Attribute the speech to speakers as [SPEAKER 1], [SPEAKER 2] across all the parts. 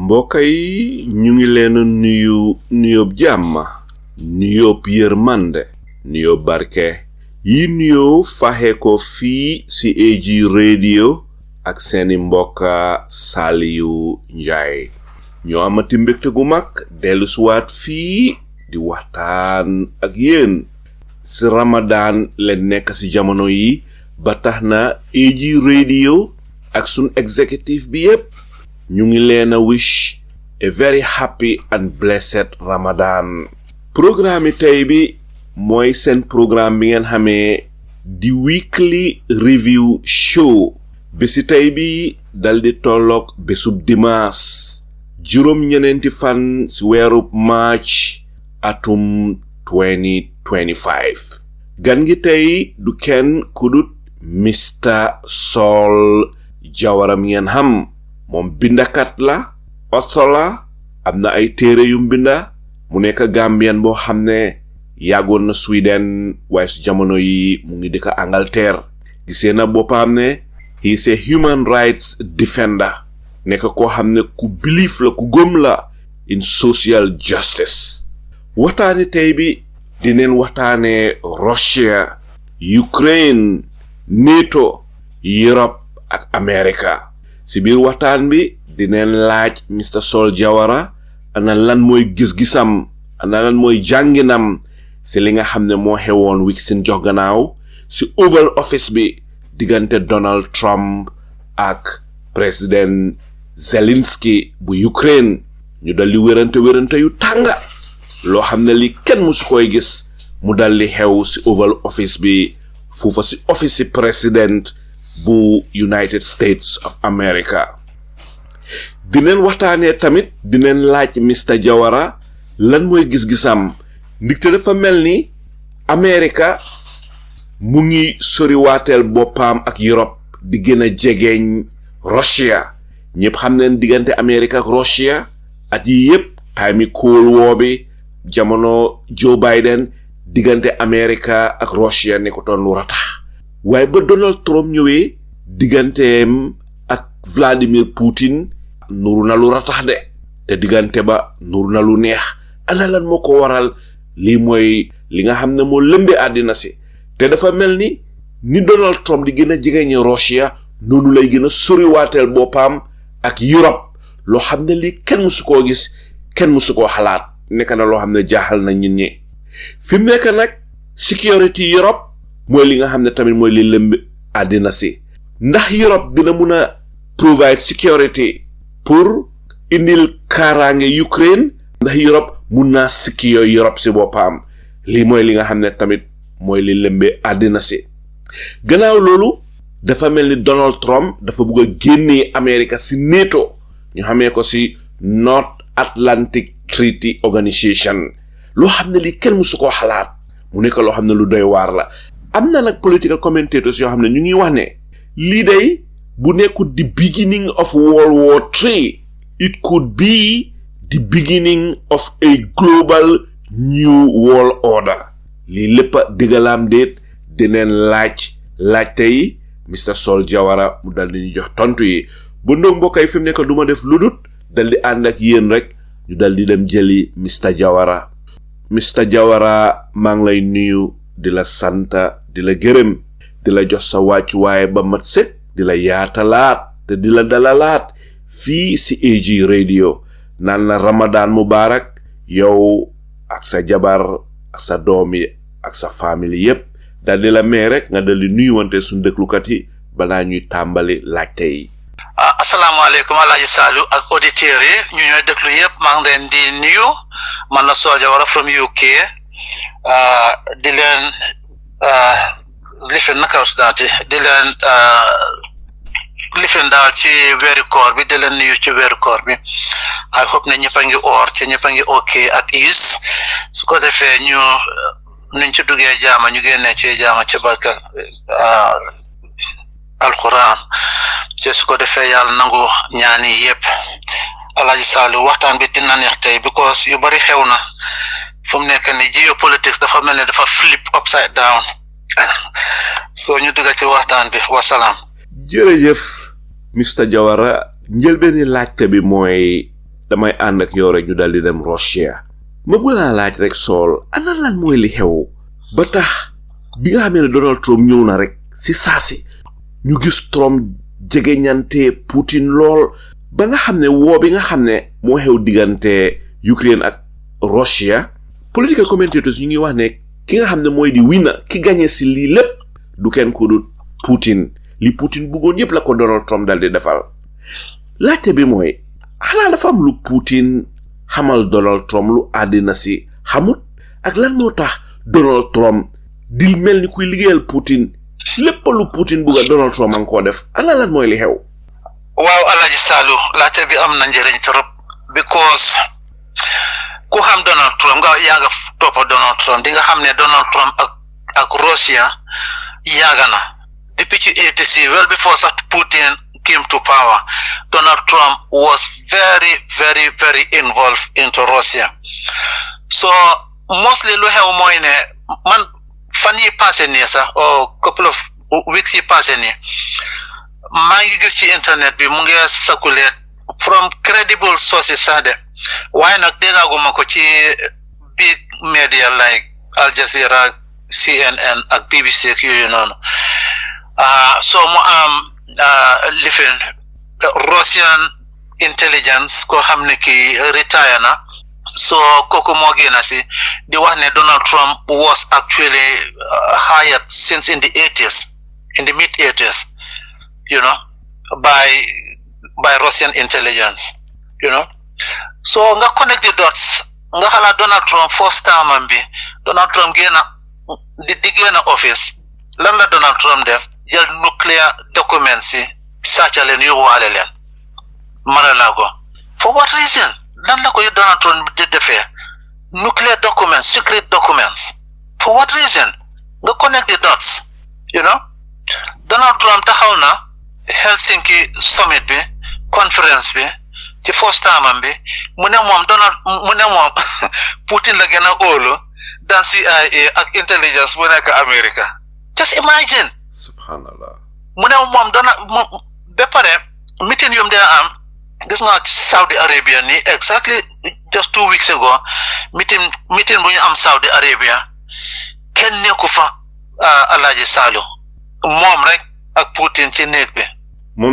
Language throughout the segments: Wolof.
[SPEAKER 1] mbokk yi ñu ngi leen nuyoob jàmm nuyoob yërmande nuyoob barke yi nuyoo faxe ko fii ci AG radio ak seeni mbokka Saliou Njaay ñoo amati mbégte gu mag dellu suwaat fii di waxtaan ak yéen ci Ramadan leen nekk ci jamono yi ba tax na AG radio ak sun executive bi yépp ñu ngi leen wish a very happy and blessed Ramadan. Programme tey bi mooy seen programme bi ngeen xamee di weekly review show bési tey bi daldi tolloog bésub dimanche juróom-ñeneenti fan ci weerub March atum 2025 gan gi tey du kenn kudut Mr. Saul Jawara mi ngeen xam moom bindakat la author la am na ay téere yu binda mu nekk Gambien boo xam ne yàggoon na Sweden waaye su jamono yi mu ngi dëkk Angleterre gisee na boppam ne he is a human rights defender nekk koo xam ne ku believe la ku gëm la in social justice. waxtaane tey bi dineen waxtaane Russia, Ukraine, NATO, Europe ak America. Si biir waxtaan bi dineen laaj Mr. Saul Jawara ana lan mooy gis-gisam ana lan mooy jànginam si li nga xam ne moo xewoon week sin jox gannaaw si Oval Office bi diggante Donald Trump ak président Zelensky bu Ukraine ñu dal li wérante yu tànga loo xam ne li kenn musu koy gis mu dal li xew si Oval Office bi foofa si office si président bu United States of America. dineen waxtaanee tamit dineen laaj Mr. Jawara lan mooy gis-gisam ndigte dafa mel ni America mu ngi soriwaateel boppam ak Europe di gën a jegeeñ Russia. ñëpp xam neen diggante America ak Russia at yi yépp time Cold War bi jamono Joe Biden diggante America ak Russia nekkutoon lu ratax waaye ba Donald Trump ñëwee digganteem ak Vladimir Putin nuru na lu ratax de te diggante ba nuru na lu neex ana lan moo ko waral lii mooy li nga xam ne moo lëmbe àddina si te dafa mel ni Donald Trump di gën a jegeñ Russia noonu lay gën a soriwaateel boppam ak Europe loo xam ne lii kenn musu koo gis kenn musu koo xalaat nekk na loo xam ne jaaxal na nit ñi fi mu nekk nag security Europe mooy li nga xam ne tamit mooy li lëmb àddina si ndax Europe dina mun a provide security pour indil kaaraange Ukraine ndax Europe mun naa secure Europe si boppam lii mooy li nga xam ne tamit mooy li lëmbe àddina si gannaaw loolu dafa mel ni Donald Trump dafa bëgg a génnee America si NATO ñu xamee ko si North Atlantic Treaty Organization loo xam ne lii kenn musu koo xalaat mu nekk loo xam ne lu doy waar la am na nag political commentators yoo xam ne ñu ngi wax ne lii day bu nekkul the beginning of World War III it could be the beginning of a global new world order lii lépp digalaam déet dineen laaj tey Mr. Saul Jawara mu dal di ñu jox tontu yi bu ndoog mbokkay fi mu nekk du ma def ludut dal di ànd ak yéen rek ñu dal di dem jëli Mr. Jawara. Mr. Jawara maa ngi lay nuyu di la santa di la gërëm di la jox sa wàccuwaay ba mat sëkk di la yaatalaat te di la dalalaat fii si AG radio naan la Ramadan Mubarak yow ak sa jabar ak sa doom yi ak sa famille yépp dal di la mee rek nga dal di nuyuwante suñu déglukat yi balaa ñuy tàmbali laajte yi.
[SPEAKER 2] asalaamaaleykum Alaaji Saliou ak auditeurs yi ñu ñooy déglu yépp maa ngi leen di nuyu man la Saul Jawara from UK di leen life naka di leen lifin daal ci weeru koor bi di leen nuyu ci weeru koor bi I hope ne ñëpp a ngi oor ci ñëpp a ngi ok at ease su ko defee ñu nuñ ci duggee jaama ñu génnee ci jaama ci barkal alquran ci su ko defee yàlla nangu ñaani yëpp Alaaji Saliou waxtaan bi dina neex tey because yu bari xew na fu mu nekk ni geopolitics dafa mel ne dafa flip upside down soo ñu dugg ci waxtaan bi wasalaam.
[SPEAKER 1] jërëjëf Mr Jawara njëlbeeni laajte bi mooy damay ànd ak yow rek ñu dal di dem Russia ma bu laa laaj rek Saul ana lan mooy li xew ba tax bi nga xamee ne Donald Trump ñëw na rek si saasi ñu gis Trump jegeñante Putin lool ba nga xam ne woo bi nga xam ne moo xew diggante Ukraine ak Russia political commentators ñu ngi wax ne ki nga xam ne mooy di winner ki gagné si lii lépp du kenn ko dul Putin li Putin bëggoon yépp la ko Donald Trump dal di defal laajte bi mooy xanaa dafa am lu Putin xamal Donald Trump lu àddina si xamut ak lan moo tax Donald Trump di mel ni kuy liggéeyal Putin lépp lu Putin bëgg a Donald Trump a ngi koo def ana lan mooy li xew.
[SPEAKER 2] waaw Alaaji Saliou laajte bi am na njëriñ trop because ku xam Donald Trump nga yaaga toppa Donald Trump di nga xam ne Donald Trump ak Russia yaaga na depuis ci 86 well before sax Putin came to power Donald Trump was very very very involved into Russia so mostly lu xew mooy ne man fan yi passé nii sax or couple of weeks yi passé nii maa ngi gis ci internet bi mu ngi circulate from credible sources sax de waaye nag déggaaguma ko ci big media like Al Jazeera CNN ak BBC ak yooyu noonu so mu am lifin Russian intelligence koo xam ne ki retire na so kooku moo génn si di wax ne Donald Trump was actually hired since in the 80s in the mid 80s you know by Russian intelligence you know so nga connect the dots nga xalaat Donald Trump first term am bi Donald Trump génn di génn office lan la Donald Trump def jël nuclear documents yi sàcca leen yóbbuwaale leen mara laa ko for what reason lan la ko Donald Trump di defee nuclear documents secret documents for what reason nga connect the dots you know Donald Trump taxaw na Helsinki summit bi conference bi ci first term am bi mu ne moom Putin la gën a óolu dans CIA ak intelligence bu nekk America just imagine
[SPEAKER 1] subhanallah
[SPEAKER 2] mu ne moom ba pare meeting yum dee am gis nga Saudi Arabia ni exactly just 2 weeks ago meeting bu ñu am Saudi Arabia kenn nekku fa Alaaji Saliou moom rek ak Putin ci néeg bi
[SPEAKER 1] moom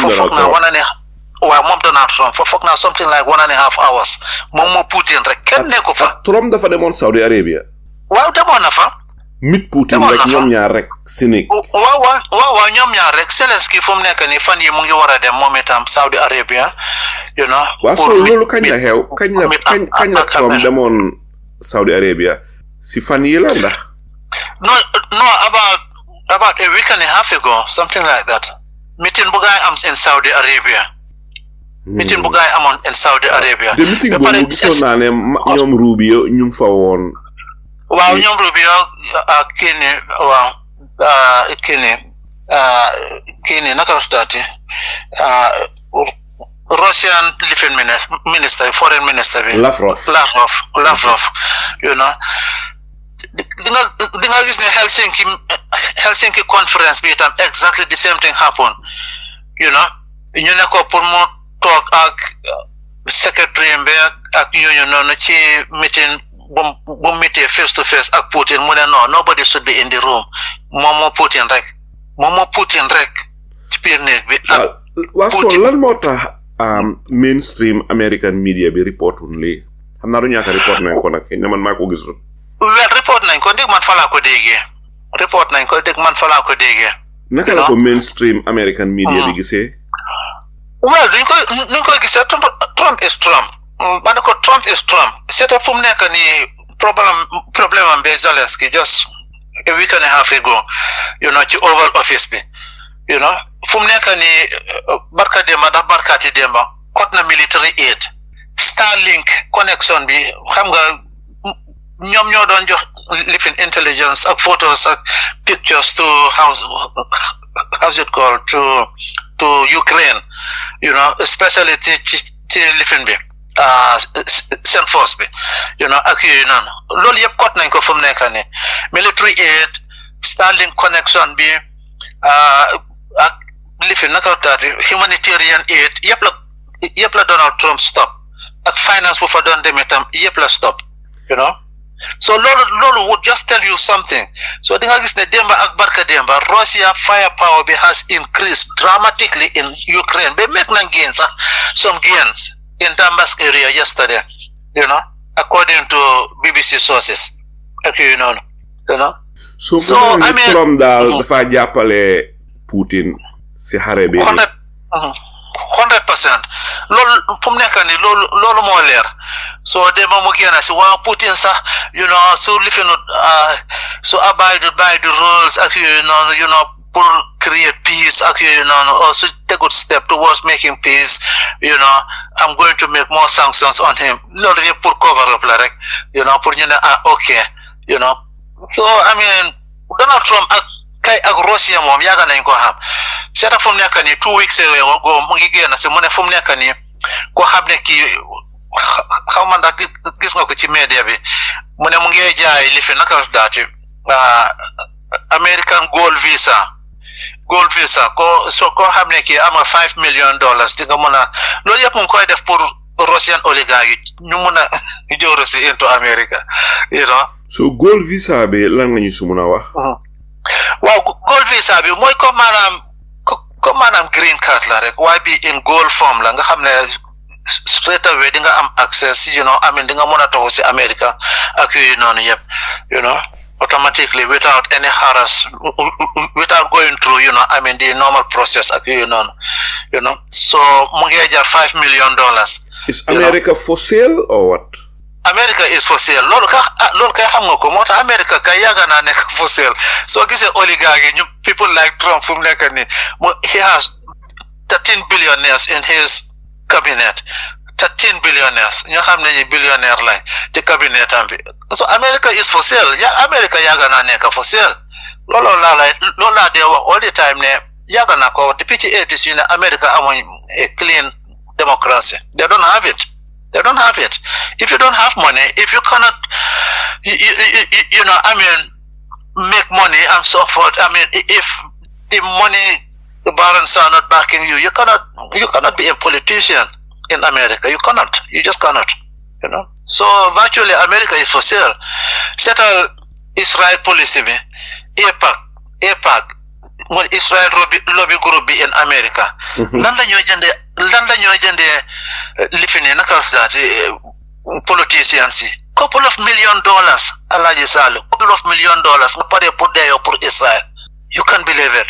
[SPEAKER 2] Donald Trump foog naa something like 1.5 hours moom moo Putin rek kenn nekku fa.
[SPEAKER 1] Trump dafa demoon Saudi Arabia.
[SPEAKER 2] waaw demoon na fa.
[SPEAKER 1] mit Putin rek ñoom ñaar rek sinik.
[SPEAKER 2] waaw ñoom ñaar rek Zelensky fu mu nekk nii fan yi mu ngi war a dem moom itam Saudi Arabia you know.
[SPEAKER 1] waaw so loolu kañ la xew kañ la Trump demoon Saudi Arabia si fan yi la ndax.
[SPEAKER 2] no about a week and a half ago something like that. meeting bu gaay am in Saudi Arabia. meeting bu gaay amoon in Saudi Arabia.
[SPEAKER 1] de meeting boobu gisoon naa ne ñoom Rubio ñu ngi fa woon.
[SPEAKER 2] waaw ñoom Rubio ak kii nii naka la tuddaati Russian living minister foreign minister bi. Lavrov you know. di nga gis ne Helsinki conference bi itam exactly the same thing happen you know ñu ne ko pour mu toog ak secretary bi ak ñooñu noonu ci meeting bu meetee face to face ak Putin mu ne non nobody should be in the room moom moo Putin rek ci biir néeg bi.
[SPEAKER 1] waa so lan moo tax mainstream American media bi reportun lii xam naa du ñaata report nañ ko nag ne man maa ko gisul.
[SPEAKER 2] well report nañ ko dégg man fa laa ko déggee
[SPEAKER 1] naka la ko mainstream American media di gisee.
[SPEAKER 2] well nuñ koy gisee Trump is Trump ma ne ko Trump is Trump c'est fu mu nekk nii problème am be Zelensky just a week and a half ago you know ci Oval Office bi you know fu mu nekk nii barka démba ndax barkaati démba kot na military aid Starlink connection bi xam nga ñoom ñoo doon jox lifin intelligence ak photos ak pictures to how's it called to Ukraine, you know, especially ci lifin bi seen force bi, you know, ak yooyu noonu loolu yëpp kot nañ ko fu mu nekk nii military aid Starlink connection bi ak lifin naka taati humanitarian aid yëpp la Donald Trump stop ak finance bu fa doon demee tam yëpp la stop, you know. So loolu would just tell you something. So di nga gis ne démba ak barka démba Russia firepower bi has increased dramatically in Ukraine. They make na gains, some gains in Donbass area yesterday, you know, according to BBC sources. Okay, you know.
[SPEAKER 1] So I mean, Trump daal dafa jàppale Putin si xare bi.
[SPEAKER 2] 100%. Loolu fu mu nekk nii loolu moo leer. So démba mu génn si waaw Putin sax, you know, su lifinut su abide by the rules ak yooyu noonu, you know, pour create peace ak yooyu noonu, or su tegut step towards making peace, you know, I'm going to make more sanctions on him. Loolu yëpp pour cover up la rek, you know, pour ñu ne okay, you know. So I mean Donald Trump ak Russia moom yàgg nañ ko xam seeta fu mu nekk nii 2 weeks ago mu ngi génn si mu ne fu mu nekk nii ko xam ne kii xaw ma ndax gis nga ko ci media bi mu ne mu ngi jaay li fi naka la daati American gold visa ko xam ne kii am nga $5 million di nga mën a loolu yëpp mu ngi koy def pour Russian oligarchs yi ñu mën a jóoru si into America, you know.
[SPEAKER 1] So gold visa bi lan nga ñu si mën a wax.
[SPEAKER 2] waaw gold visa bi mooy comme maanaam green card la rek waaye bi in gold form la nga xam ne straight away di nga am access, you know, I mean di nga mën a taxaw si America ak yooyu noonu yëpp, you know, automatically without any harass, without going through, you know, I mean the normal process ak yooyu noonu, you know. So mu ngi jar $5 million.
[SPEAKER 1] Is America for sale or what?
[SPEAKER 2] America is for sale. Loolu kay xam nga ko moo tax America kay yàgg naa nekk for sale. Soo gisee oligarchs yi ñu people like Trump fu mu nekk nii he has 13 billionaires in his cabinet. 13 billionaires ñoo xam ne ñi billionaire lañ ci cabinet am bi. So America is for sale. America yàgg naa nekk for sale. Loolu laa dee wax all the time ne yàgg naa ko depuis ci 80s yi ne America amuñ a clean democracy. They don't have it. If you don't have money, if you cannot, you know, I mean, make money and so forth. I mean, if the money, the barons are not backing you, you cannot be a politician in America. You just cannot, you know. So virtually America is for sale. Settle Israel policy, APAC, Israel lobby group be in America. Lan la ñoo jëndee lifine naka daat politicians yi couple of $1 million Alhaji Sallu couple of $1 million nga pare pour deyo pour Israel. You can't believe it.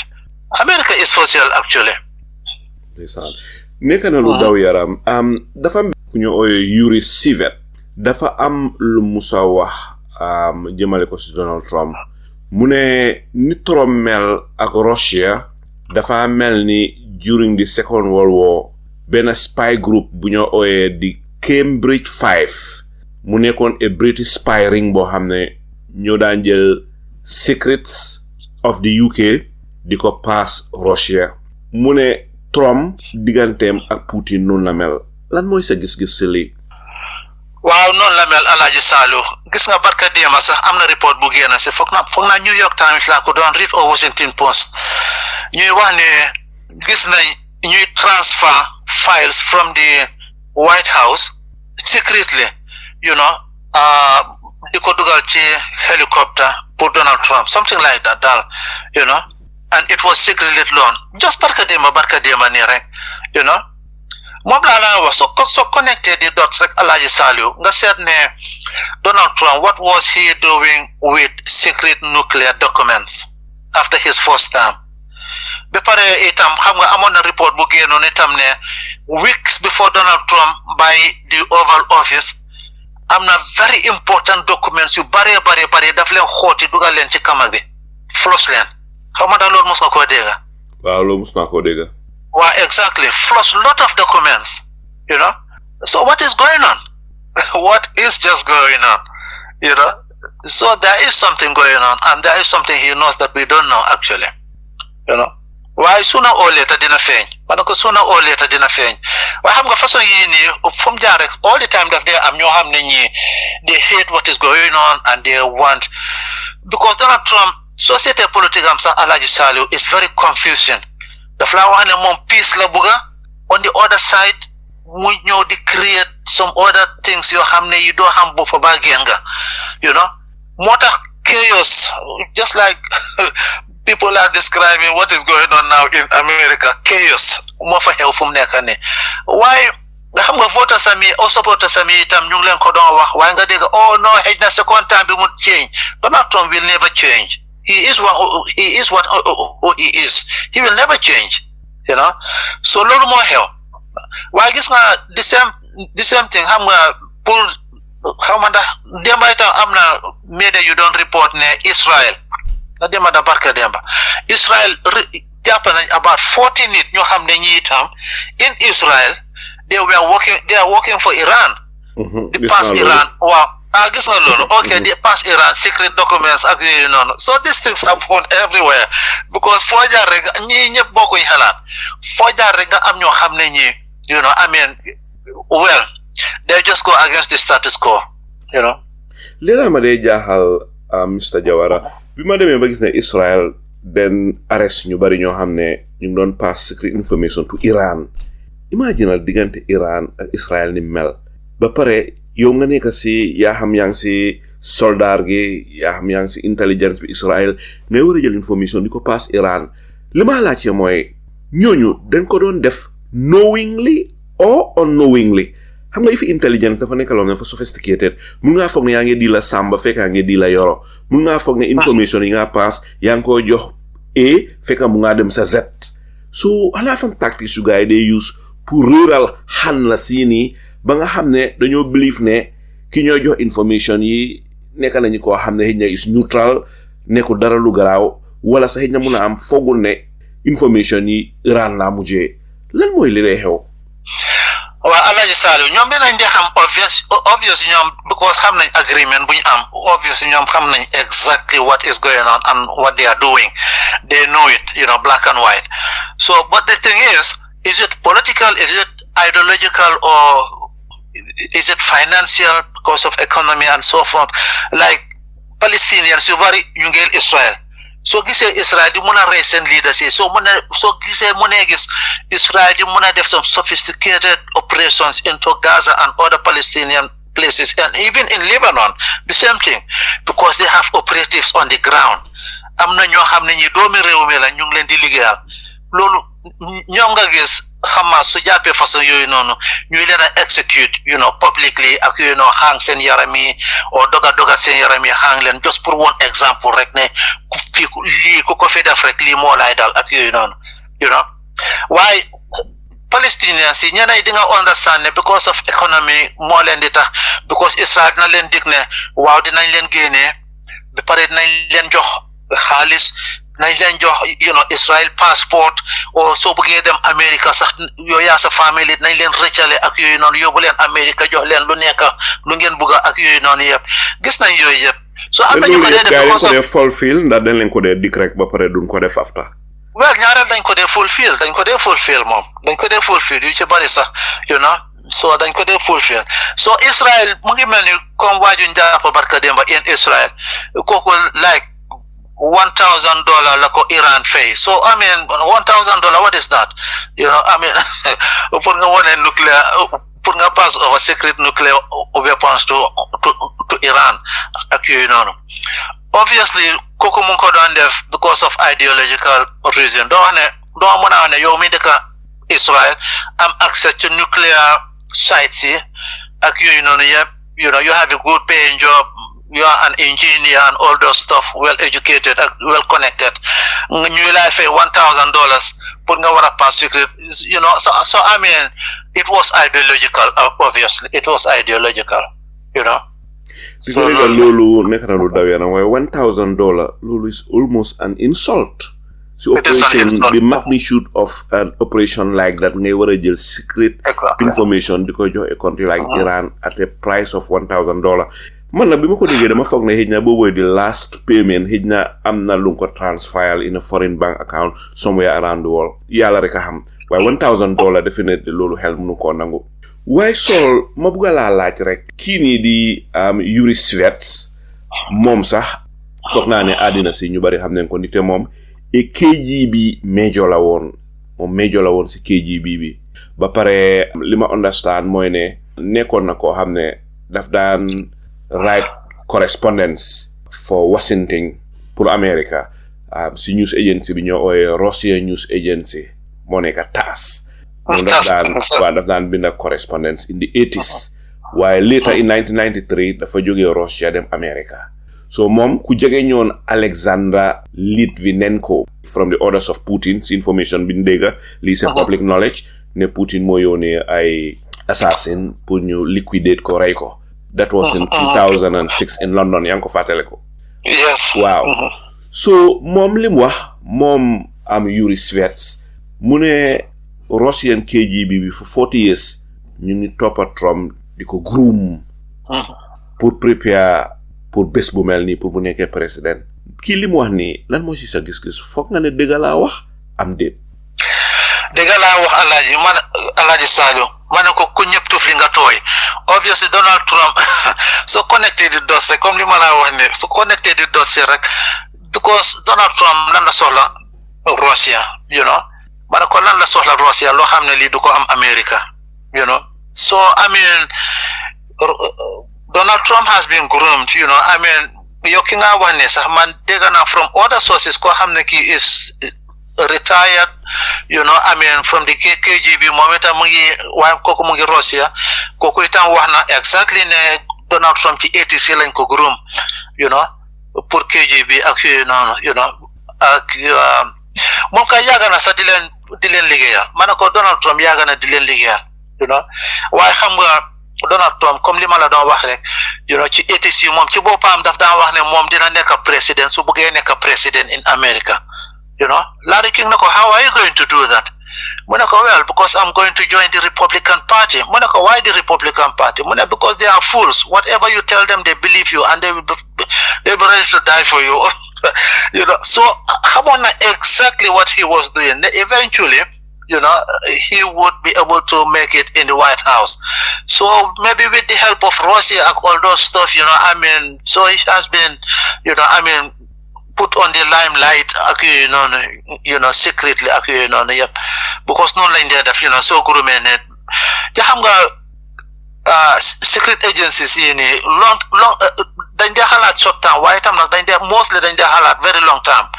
[SPEAKER 2] America is for sale actually.
[SPEAKER 1] Nekk na lu daw yaram dafa ku ñu ooye Yuri Sivet dafa am lu musa wax jëmale ko si Donald Trump mu ne ni Trump mel ak Russia dafa mel ni during the Second World War benn spy group bu ñoo ooyee di Cambridge 5 mu nekkoon a British spy ring boo xam ne ñoo daan jël secrets of the UK di ko pass Russia. Mu ne Trump digganteem ak Putin noonu la mel lan mooy sa gis-gis si lii.
[SPEAKER 2] waaw noonu la mel Alhaji Sallu gis nga barka déema sax am na report bu génn si foog naa New York Times laa ko doon read or Washington Post ñuy wax ne gis nañ ñuy transfer files from the White House secretly, you know, di ko dugal ci helicopter pour Donald Trump, something like that daal, you know, and it was secretly loan just barka déema nii rek, you know. moom laa la wax so connected the dots rek Alhaji Sallu nga seet ne Donald Trump what was he doing with secret nuclear documents after his first term. Ba pare itam xam nga amoon na report bu génnoon itam ne weeks before Donald Trump by the Oval Office am na very important documents yu bare daf leen xooti dugal leen ci kama bi flos leen xam nga daal loolu mos nga koo dégga.
[SPEAKER 1] waaw loolu mus naa koo dégg.
[SPEAKER 2] Well, exactly. Plus lot of documents, you know. So what is going on? What is just going on? You know. So there is something going on, and there is something he knows that we don't know actually. You know. Why sooner or later dina feeñ? Manako sooner or later dina feeñ. Why xam nga façon yi ni from jare all the time that they am ñoo xam ne ñi they hate what is going on and they want, because Donald Trump société politique am sax Alhaji Salou is very confusing. Daf la wax ne moom peace la bëgga, on the other side mu ñëw di create some other things yoo xam ne you doo xam bu fa ba genga, you know. Moo tax chaos, just like people are describing what is going on now in America, chaos moo fa xew fu mu nekk nii. Waaye nga xam nga voters sami or supporters sami itam ñu ngi leen ko doon wax, waaye nga dégg oh no xëj na second time bi mu change. Donald Trump will never change. He is what he is. He will never change, you know. So loolu moo xew. Waaye gis nga the same thing xam nga pour xam nga ndax démba itam am na media yu doon report ne Israel na démba da barka démba Israel jàpp nañ about 40 nit ñoo xam ne ñi itam in Israel they are working for Iran. Di pass Iran waaw gis nga loolu okay di pass Iran secret documents ak yooyu noonu. So these things happen everywhere because foo jaar rek ñii ñëpp bokkuñ xalaat, foo jaar rek nga am ñoo xam ne ñi you know I mean well they just go against the status quo, you know.
[SPEAKER 1] Lena ma dee jaaxal Mr. Jawara bi ma demee ba gis ne Israel den arrest ñu bari ñoo xam ne ñu ngi doon pass secret information to Iran. Imaginal diggante Iran ak Israel ni mel ba pare yow nga nekk si yaa xam yaa ngi si soldat gi yaa xam yaa ngi si intelligence bi Israel ngay war a jël information di ko pass Iran. Li ma laajte mooy ñooñu dañ ko doon def knowingly or unknowingly. Xam nga fi intelligence dafa nekk loo nga fa sophisticated mun ngaa foog ne yaa ngi di la sàmba fekk yaa ngi di la yoro, mun ngaa foog ne information yi nga pass yaa ngi ko jox A fekk mu ngaa dem sa Z. So ala fan tactics yu gars yi day use pour réeral xan la sii nii ba nga xam ne dañoo believe ne ki ñoo jox information yi nekk nañu koo xam ne xëy na is neutral nekkul dara lu garaaw wala sax xëy na mun a am foogul ne information yi Iran laa mujjee. Lan mooy li lay xew?
[SPEAKER 2] Well, Alhaji Salou ñoom dinañ di xam obvious ñoom because xam nañ agreement bu ñu am obvious ñoom xam nañ exactly what is going on and what they are doing. They know it, you know, black and white. So but the thing is it political, is it ideological, or is it financial because of economy and so forth? Like Palestinians yu bari ñu ngeel Israel. So gisee Israel di mun a rey seen leaders yi so gisee mu ne gis Israel di mun a def some sophisticated operations into Gaza and other Palestinian places and even in Lebanon the same thing because they have operatives on the ground. Am na ñoo xam ne ñi doomi réew mi la ñu ngi leen di liggéeyal loolu ñoom nga gis Hamas su jàppee façon yooyu noonu ñuy leen a execute you know publicly ak yooyu noonu hang seen yaram yi or doga seen yaram yi hang leen just pour one example rek ne fii lii ku ko fi def rek lii moo lay dal ak yooyu noonu you know. Waaye Palestinians yi ñeneen di nga understand ne because of economy moo leen di tax because Israel dina leen dig ne waaw dinañ leen génnee ba pare dinañ leen jox xaalis nañ leen jox you know Israel passport or soo bëggee dem America sax yow yaa sa famille nañ leen rëccale ak yooyu noonu yóbbu leen America jox leen lu nekk lu ngeen bëgg ak yooyu noonu yëpp gis nañ yooyu yëpp. So am na ñu ko dee
[SPEAKER 1] fulfill ndax dañ leen ko dee dik rek ba pare duñ ko def after.
[SPEAKER 2] Well ñaareel dañ ko dee fulfill moom dañ ko dee fulfill yu ci bari sax you know so dañ ko dee fulfill. So Israel mu ngi mel ni comme waaju njàpp barka démba in Israel kooku like $1,000 la ko Iran fay. So I mean $1,000 what is that? You know I mean pour nga wone nuclear pour nga pass over secret nuclear weapons to Iran ak yooyu noonu. Obviously kooku mu ngi ko doon def because of ideological reason. Doo mën a wax ne yow mi dëkk Israel am access to nuclear sites yi ak yooyu noonu yëpp you know you have a good paying job, you are an engineer and all those stuff, well educated and well connected. You lay fay $1,000 pour nga war a pass secret, you know. So I mean, it was ideological. Obviously, it was ideological, you know.
[SPEAKER 1] So lulu nekk na lu daw yaram waaye $1,000 lulu is almost an insult. So the magnitude of an operation like that, ngay wara jël secret information di ko jox a country like Iran at a price of $1,000. Man na bima ko déggé dama fogg né hejna bobo the last payment hejna amna lu ko transfer in a foreign bank account somewhere around the world. Yalla rek a xam. Why $1,000 definitely lolu xel mënu ko nangu. Why Saul ma bëgg la laaj rek ki ni di Yuri Svets mom sax fogg na né adina ci ñu bari xam nañ ko nité mom et KGB major la woon si KGB bi ba pare li ma understand mooy ne nekkoon na koo xam ne daf daan write correspondence for Washington pour America si news agency bi ñoo ooyee Russia News Agency moo nekk TASS moom daf daan binda correspondence in the 80s waaye later in 1993 dafa jógee Russia dem America. So mom ku jege ñoon Alexandra Litvinenko from the orders of Putin, si information bi ndega li c'est public knowledge ne Putin moo yónnee ay assassin pour ñu liquidate ko rey ko. That was in 2006 in London, yaa ngi ko fàttale ko.
[SPEAKER 2] Yes.
[SPEAKER 1] Wow. So mom lim wax mom Yuri Svets mu ne Russian KGB bi for 40 years ñu ngi toppa Trump di ko groom pour prepare pour bés bu mel nii pour bu nekkee président kii li mu wax nii lan moo si sa gis-gis foog nga ne dëgg laa wax am déet.
[SPEAKER 2] dëgg laa wax Alaaji Sadio ma ne ko ku ñëpp tuuf li nga tooy obviously Donald Trump so connecté di dossier comme li ma la wax ne su connecté di dossier rek because Donald Trump lan la soxla Russia ma ne ko lan la soxla Russia loo xam ne lii du ko am America so I mean Donald Trump has been groomed, I mean, yoki nga wax ne sax man dégg naa from other sources ko xam ne ki is retired, I mean, from the KGB moom itam mu ngi waaye kooku mu ngi Russia kooku itam wax na exactly ne Donald Trump ci 80s lañ ko groom, pour KGB ak ak moom kay yàgg na sax di leen liggéeyal ma ne ko Donald Trump yàgg na di leen liggéeyal, waaye xam nga Donald Trump comme li ma la doon wax rek ci 80s yi moom ci boppam daf daan wax ne moom dina nekk président su bëggee nekk président in America Larry King na ko how are you going to do that mu ne ko well because I'm going to join the Republican Party mu ne ko why the Republican Party mu ne because they are fools whatever you tell them they believe you and they will be ready to die for you so xamoon na exactly what he was doing eventually he would be able to make it in the White House. So maybe with the help of Russia and all those stuff, I mean, so he has been, I mean, put on the limelight, secretly, yep. Because no line there, so grooming it. Secret agencies, long, then they halat short time, white time, then they mostly then they halat very long time,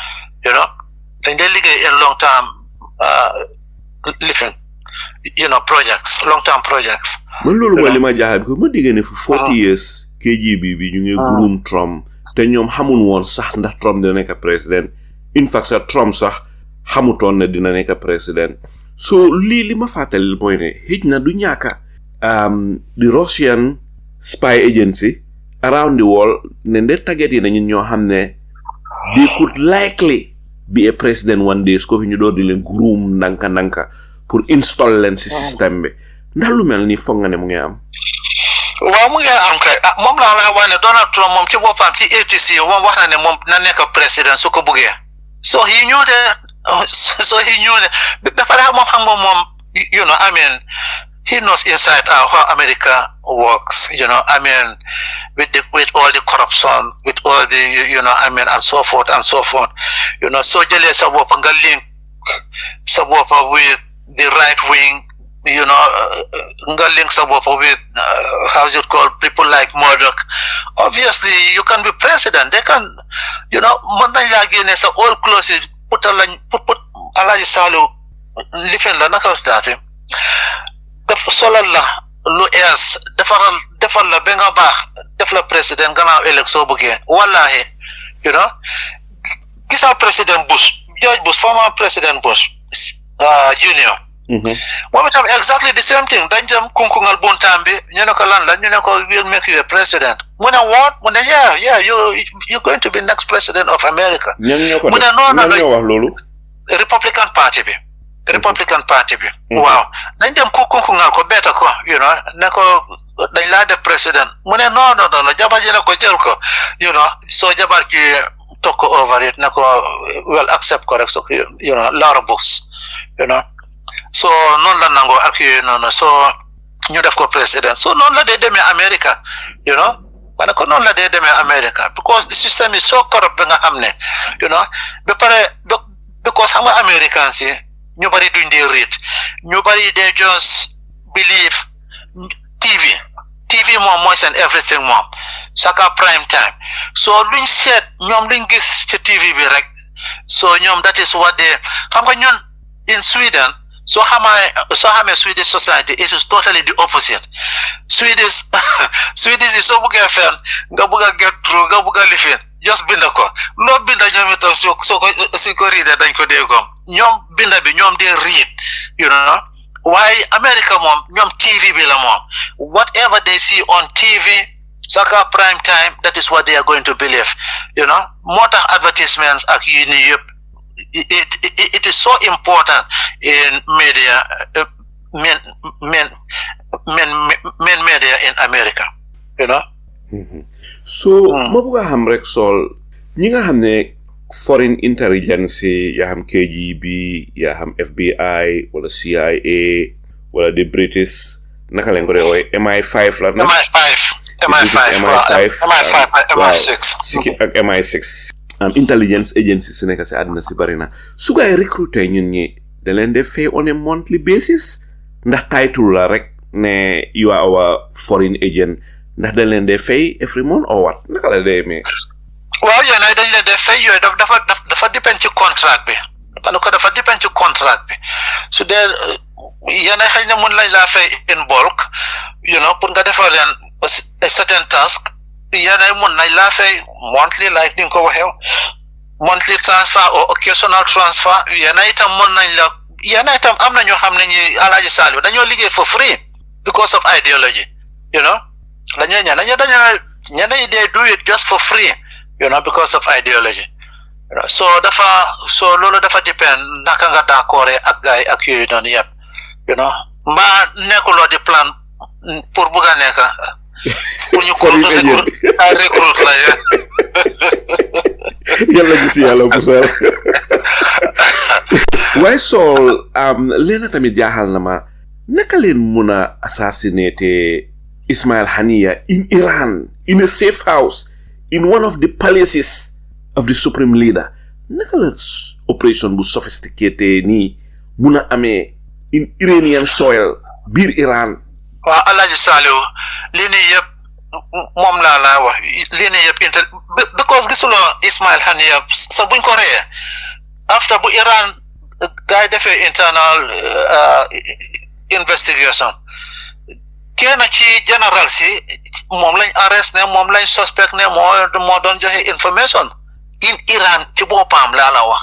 [SPEAKER 2] then they live in long time, living projects long term projects
[SPEAKER 1] man lolu mo lima jaaxal ko ma digene fu 40 years KGB bi ñu ngi groom Trump te ñoom xamul woon sax ndax Trump dina nekk président in fact sax Trump sax xamutoon ne dina nekk président so li ma fàttali mooy ne xëj na du ñàkka the Russian spy agency around the world ne nde target yi nañu ñoo xam ne they could likely be a president one day ko fi ñu door di leen groom nanka pour install leen si système bi ndax lu mel ni foog nga ne mu ngi am
[SPEAKER 2] waaw mu ngi am kay moom la wax ne Donald Trump moom ci boppam ci 80s moom wax na ne moom na nekk président su ko buggee so he knew that ba pare moom xam nga moom I mean he knows inside out how America works, I mean, with all the corruption, with all the, I mean, and so forth, so jëlee sa bopp nga link sa bopp with the right wing, nga link sa bopp with, how's it called, people like Murdoch. Obviously, you can be president. They can, mën nañ laa génne sa all closes, put Alaaji Saalu lifin la naka daate def solal la lu ees defal la ba nga baax def la président gannaaw élection bëggee wallahi gisa président George Bush former président Bush junior moom itam exactly the same thing dañ dem kunkungal buntaam bi ñu ne ko lan la ñu ne ko will make you a president mu ne what mu ne yeah you're going to be next president of America
[SPEAKER 1] mu ne non wax loolu
[SPEAKER 2] Republican Party bi. Republican Party bi. Waaw dañ dem ku ngal ko beta ko ne ko dañ laa def président mu ne non jabar ji ne ko jël ko soo jabar ji toog ko over it ne ko well accept ko rek so Laura Bush so noonu la nangoo ak noonu so ñu def ko président so noonu la dee demee America ma ne ko noonu la dee demee America because the system is so corrupt ba nga xam ne ba pare because xam nga Americans yi ñu bari duñ dee read ñu bari dee just believe TV moom mooy seen everything moom saka prime time so luñ seet ñoom luñ gis ci TV bi rek so ñoom that is what they xam nga ñun in Sweden soo xamee Swedish society it is totally the opposite Swedish yi soo buggee fen nga bugg a get through nga bugg a lifin just binda ko loo binda ñoom itam suñ ko riidee dañ ko déggoo ñoom binda bi ñoom dee read waaye America moom ñoom TV bi la moom whatever they see on TV saka prime time that is what they are going to believe moo tax advertisements ak yi ni yëpp it is so important in media main media in America
[SPEAKER 1] so ma bëgg a xam rek Saul ñi nga xam ne foreign intelligence yaa xam KGB yaa xam FBI wala CIA wala the British naka leen ko dee wooye MI5 la MI6 ak MI6 intelligence agency su nekk si àddina si bari na su gaay recruter ñun ñi da leen def fay on a monthly basis ndax title la rek ne you are our foreign agent ndax da leen def fay every month or what naka la dee mais
[SPEAKER 2] waaw yéen ay dañ leen def fay yooyu dafa dépend ci contract bi dafa dépend ci contract bi su dee yéen ay xëy na mën lañ laa fay in bulk pour nga defal leen a certain task yéen ay mën nañ laa fay monthly like ni nga ko waxee monthly transfer or occasional transfer yéen itam mën nañ la yéen itam am na ñoo xam ne ñi Alaaji Saliou dañoo liggéey for free because of ideology dañuy ñeneen they do it just for free because of ideology so loolu dafa dépend naka nga d'accord ak gaay ak yooyu noonu yëpp mbaa nekkuloo di plan pour bugg a nekk pour ñu ko recruit la
[SPEAKER 1] yàlla gisi yàlla busal waaye Saul leena tamit jaaxal na ma naka leen mun a assassiner Ismail Haniyeh in Iran in a safe house in one of the palaces of the supreme leader naka la operation bu sophisticated nii mun a amee in Iranian soil biir Iran
[SPEAKER 2] waaw Alaaji Saliou lii nii yëpp moom laa laa wax lii nii yëpp because gisuloo Ismail Haniyeh sa buñ ko reyee after bu Iran gaay defee internal investigation kenn ci général si moom lañ arrest ne moom lañ suspect ne moo doon joxe information in Iran ci boppam laa la wax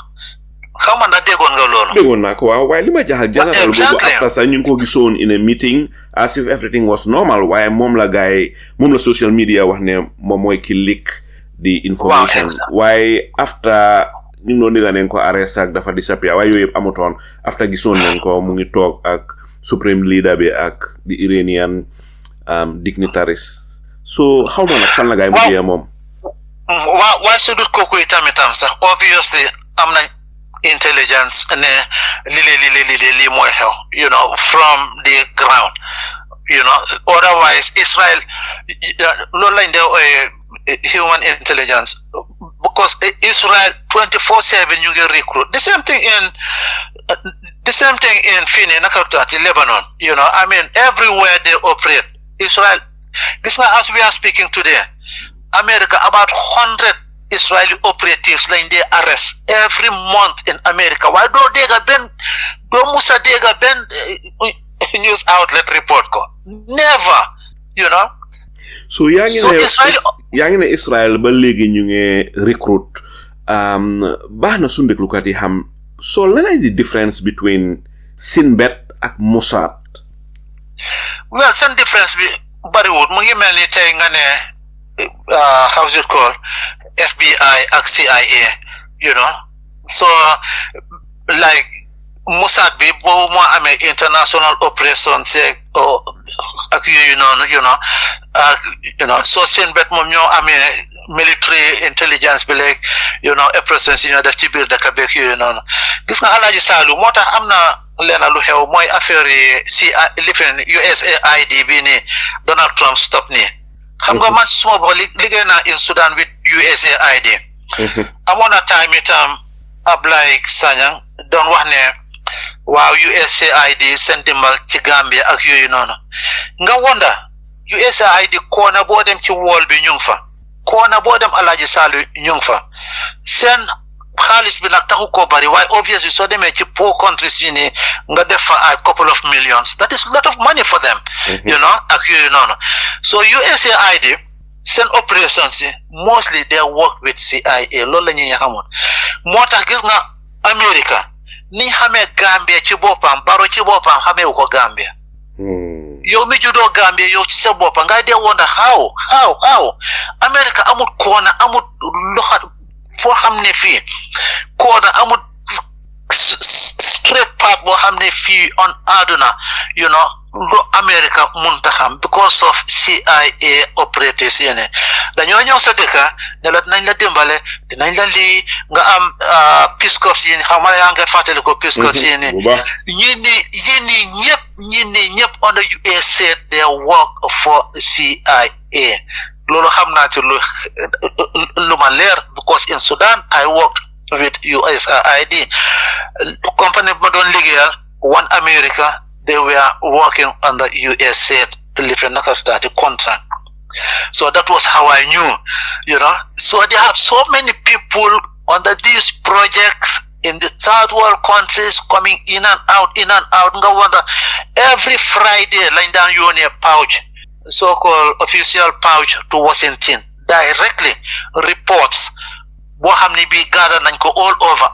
[SPEAKER 2] xam nga déggoon nga loolu.
[SPEAKER 1] déggoon naa ko waaw waaye li ma jaaxal général boobu après ça ñu ngi ko gisoon in a meeting as if everything was normal waaye moom la social media wax ne moom mooy ki leak the information waaye after ñu ngi doon dégga neen ko arrest ak dafa disappear waaye yooyu yëpp amutoon after gisoon nañ ko mu ngi toog ak supreme leader bi ak the Iranian dignitaries so xaw ma nag fan la gaay mujjee moom
[SPEAKER 2] waaye su dut kooku itam sax obviously am nañ intelligence ne lii mooy xew from the ground otherwise Israel loolu lañ dee human intelligence because Israel 24/7 ñu ngi recruit the same thing in fini naka tuuti Lebanon I mean everywhere they operate Israel gis nga as we are speaking today America about 100 Israeli operatives lañ dee arrest every month in America waaye doo musa dégga benn news outlet report ko never
[SPEAKER 1] so yaa ngi ne Israel ba léegi ñu ngi recruit baax na su ndéglukat yi xam so lan ay di difference between Sinbet ak Mossad
[SPEAKER 2] well seen difference bi bariwut mu ngi mel ni tey nga ne how's it called FBI ak CIA so like Mossad bi boobu moo amee international operations ak yooyu noonu soo seen bet moom ñoo amee military intelligence bi léegi operations yi ñoo def ci biir dëkk beeg yooyu noonu gis nga Alaaji Saalu moo tax am na leena lu xew mooy affaire yi si lifin USAID bi nii Donald Trump stop nii xam nga man suma bo liggéey naa in Sudan with USAID amoon na time itam Ablaye Sanyang doon wax ne waaw USAID seen dimbal ci Gambia ak yooyu noonu nga wonda USAID koona boo dem ci wool bi ñu ngi fa koona boo dem Alaaji Saalu ñu ngi fa seen xaalis bi nag taxu koo bari waaye obviously soo demee ci poor countries yi nii nga def fa a couple of millions that is a lot of money for them ak yooyu noonu so USAID seen operations yi mostly they work with CIA loolu la ñuy xamoon moo tax gis nga America ni xamee Gambia ci boppam Barrow ci boppam xameewu ko Gambia yow mi juddoo Gambia yow ci sa boppam ngay dee wonda how America amul koona amul loxo foo xam ne fii koona amul straight path boo xam ne fii on àdduna lu America munta xam because of CIA operators yene dañoo ñëw sa dëkka ne la dinañ la dimbale dinañ la lii nga am Peace Corps yi xam nga yaa ngi fàttali ko Peace Corps yi ñi ñëpp under USA they work for CIA loolu xam naa ci lu ma leer because in Sudan I worked with USAID company ma doon liggéeyal One America they were working under USA living the contract. So that was how I knew, So they have so many people under these projects in the third world countries coming in and out. Nga wonder every Friday lying down you on a pouch, so-called official pouch to Washington, directly reports what hamni be gathered and go all over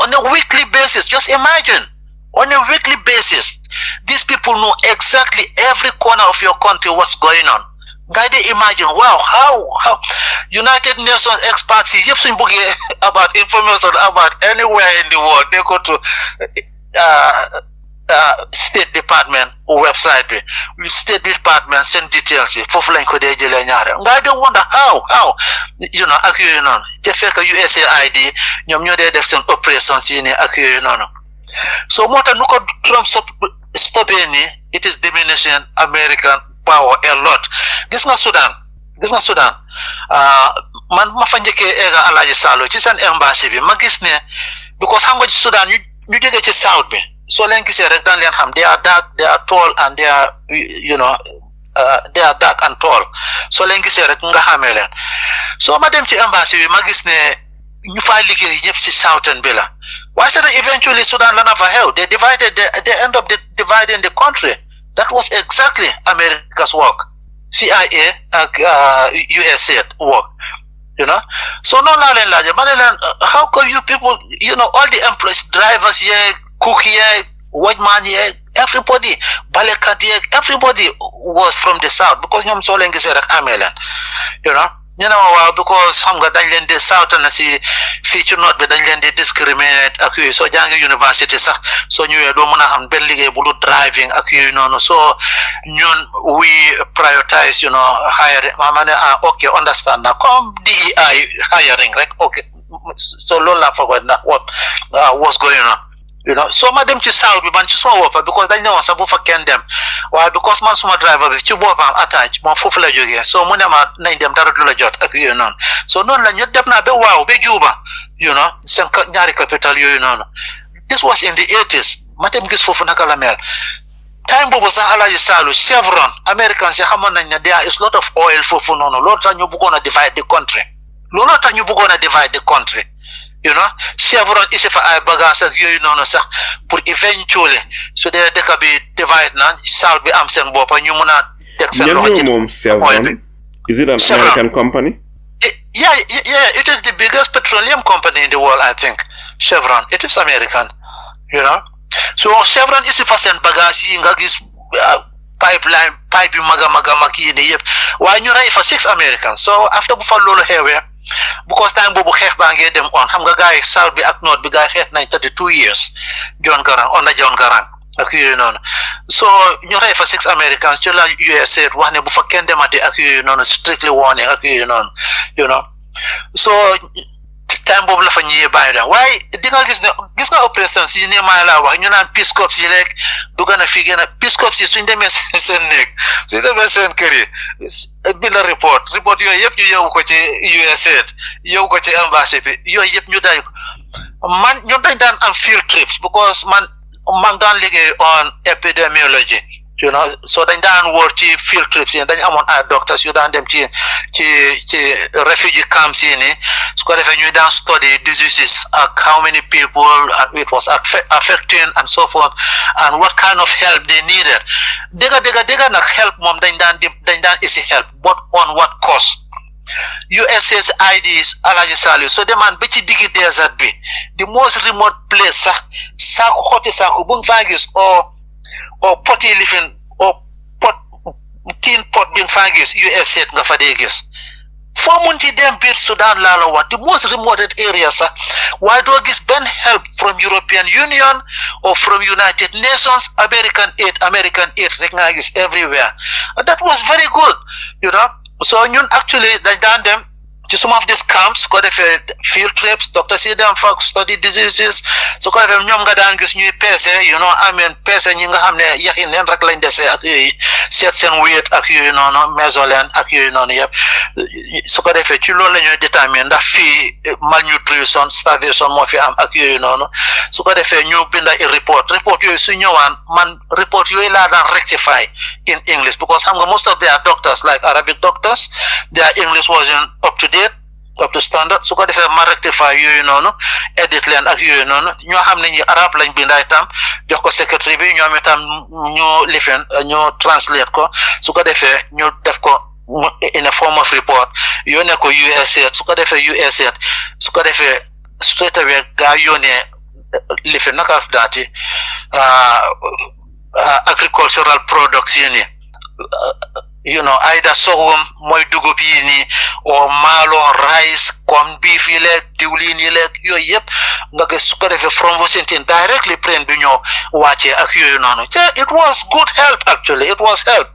[SPEAKER 2] on a weekly basis. Just imagine. On a weekly basis, these people know exactly every corner of your country what's going on. Guys, imagine, wow, how United Nations experts about information about anywhere in the world. They go to State Department website, State Department send details. Guys, they wonder how they fake a USAID. They have some operations in the so what nuko Trump stopping it is diminishing American power a lot. Gis nga Sudan man ma fa njëkkee ega Alaaji Salo ci seen embassy bi ma gis ne because xam nga ci Sudan ñu jógee ci south bi soo leen gisee rek daan leen xam they are dark, they are tall and they are they are dark and tall soo leen gisee rek nga xamee leen soo ma dem ci embassy bi ma gis ne ñu fay liggéey ñëpp ci southern bi la. Why said that eventually Sudan ran over hell? They end up dividing the country. That was exactly America's work. CIA USA work. So no how come you people, all the employees, drivers here, cook here, white man here, everybody, Balekat here, everybody was from the south because ñoom soo leen gisee rek amee leen, waaw because xam nga dañ leen di south na si fii ci note bi dañ leen di discriminate ak yooyu soo jàngee university sax soo ñëwee doo mën a xam benn liggéey bu lu driving ak yooyu noonu so ñun we prioritize hiring ma ne okay understand na comme DEI hiring rek okay so loolu laa foogoon ndax what was going on so ma dem ci south bi man ci suma woppa because dañ ne woon sax bu fa kenn dem waaye because man suma driver bi ci boppam attach moom foofu la jógee so mu ne ma nañ dem dara du la jot ak yooyu noonu so noonu la ñu dem naa ba waaw ba Juba seen ñaari capital yooyu noonu this was in the 80s ma dem gis foofu naka la mel time boobu sax Alaaji Saalu Chevron Americans yi xamoon nañ ne there is lot of oil foofu noonu loolu tax ñu bëggoon a divide the country Chevron isi fa ay bagage ak yooyu noonu sax pour eventually su dee dëkk bi divide na south bi am seen boppa ñu mun a teg seen loxo ci
[SPEAKER 1] moom Chevron is it an American company?
[SPEAKER 2] Yeah, it is the biggest petroleum company in the world, I think. Chevron, it is American, So Chevron isi fa seen bagage yi nga gis pipe yu maga magi yi ne yëpp waaye ñu rey fa 6 Americans so after bu fa loolu xewee because time boobu xeex baa ngee dem on xam nga gars yi south bi ak north bi gars yi xeex nañ 32 years John Garang on na John Garang ak yooyu noonu so ñu rey fa 6 Americans ci la USA wax ne bu fa kenn demati ak yooyu noonu strictly warning ak yooyu noonu you know so time boobu la fa ñëwee bàyyi dem waaye di nga gis nga opérations yi ne maa laa wax ñu naan Peace Corps yi rek du gën a fii gën a Peace Corps yi suñ demee seen néeg suñ demee seen kër yi bi la report yooyu yëpp ñu yóbbu ko ci USA yóbbu ko ci embassy bi yooyu yëpp ñu day ko man ñun dañ daan am field trips because man daan liggéey on epidemiology you know so dañ daan wóor ci field trips yi dañ amoon ay doctors yu daan dem ci refugee camps yi ni su ko defee ñuy daan study diseases ak how many people it was affecting and so forth and what kind of help they needed dëgga nag help moom dañ daan isi help but on what cost USA's IDs Alaji Saliu so demaan ba ci diggi desert bi the most remote place sax saako xotti saako bu nga faa gis o pot yi lifin o pot tin pot bi nga faa gis USA nga fa dee gis foo munti dem biir Sudan laa la wax the most remote area sax waaye doo gis benn help from European Union or from United Nations American aid rek nga gis everywhere that was very good you know so ñun actually dañ daan dem ci some of these camps ko defee field trips doctors yi dem fa study diseases su ko defee ñoom nga daan gis ñuy peese you know peese ñi nga xam ne yaxi neen rek lañ desee ak yooyu seet seen weight ak yooyu noonu meso leen ak yooyu noonu yëpp su ko defee ci loolu la ñuy déterminer ndax fii malnutrition starvation moo fi am ak yooyu noonu su ko defee ñu binda report yooyu su ñëwaan man report yooyu laa daan rectify in English because xam nga most of their doctors like Arabic doctors their English wasn't up to standard su ko defee ma rectify yooyu noonu edit leen ak yooyu noonu ñoo xam ne ñi arab lañ binda itam jox ko secretary bi ñoom itam ñu lifen ñu translate ko su ko defee ñu def ko in a form of report yónnee ko USA su ko defee USA su ko defee straight away gaa yónnee lifen naka daati agricultural products yi ni you know either sorghum mooy dugub yi nii or maalo rice corn beef yi leeg diwlin yi leeg yooyu yëpp nga gis su ko defee from Washington directly plane bi ñoo wàccee ak yooyu noonu it was good help actually it was help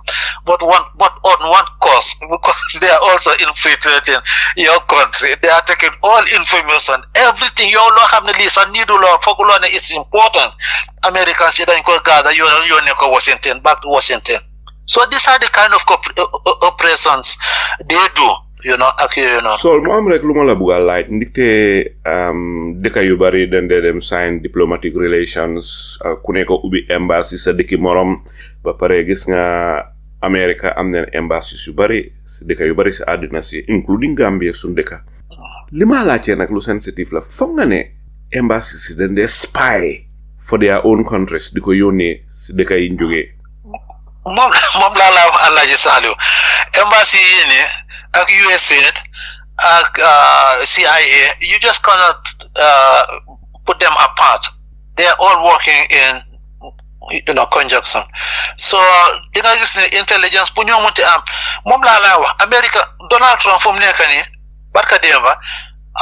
[SPEAKER 2] but on one cost because they are also infiltrating your country they are taking all information everything yow loo xam ne lii sax nii du loo fooguloo ne it's important Americans yi dañ ko gaada yónnee ko Washington back to Washington. So these are the kind of operations they do, you know,
[SPEAKER 1] So, mo am rek lu ma la bëgg a laaj ndikte dëkk yu bari dañ dee dem sign diplomatic relations ku nekk ubbi embassy sa dëkki morom ba pare gis nga America am na embassies yu bari si dëkk yu bari si àddina si including Gambia suñ dëkk li ma laajtee nag lu sensitive la foog nga ne embassies yi dañ dee spy for their own countries di ko yónnee si dëkk yi ñu jógee
[SPEAKER 2] moom laa la wax Alhaji Saliu embassy yi ni ak USA ak CIA you just cannot put them apart they are all working in conjunction so di nga gis ne intelligence bu ñoo munti am moom laa la wax America Donald Trump fu mu nekk nii barka démba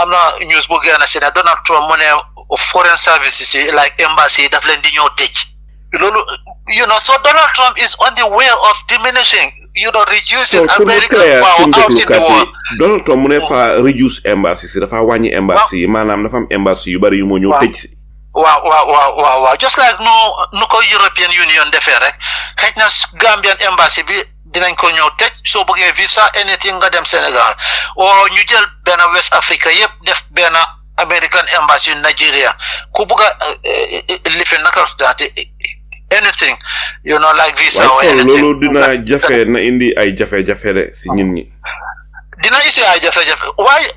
[SPEAKER 2] am na news bu génn si ne Donald Trump mu ne foreign services yi like embassy daf leen di ñëw tëj loolu so Donald Trump is on the way of diminishing reducing American power out in the world.
[SPEAKER 1] Donald Trump mu ne fa reduce embassy si dafa wàññi embassy yi maanaam dafa am embassy yu bari yu moo ñëw tëj si
[SPEAKER 2] waaw just like nu ko European Union defee rek xëy na Gambian embassy bi dinañ ko ñëw tëj soo bëggee visa anything nga dem Sénégal o ñu jël benn West Africa yëpp def benn American embassy in Nigeria ku bëgg a lifi naka daate anything like visa or anything
[SPEAKER 1] loolu dina jafe na indi ay jafe-jafe de si ñin ñi
[SPEAKER 2] dina isi ay jafe-jafe waaye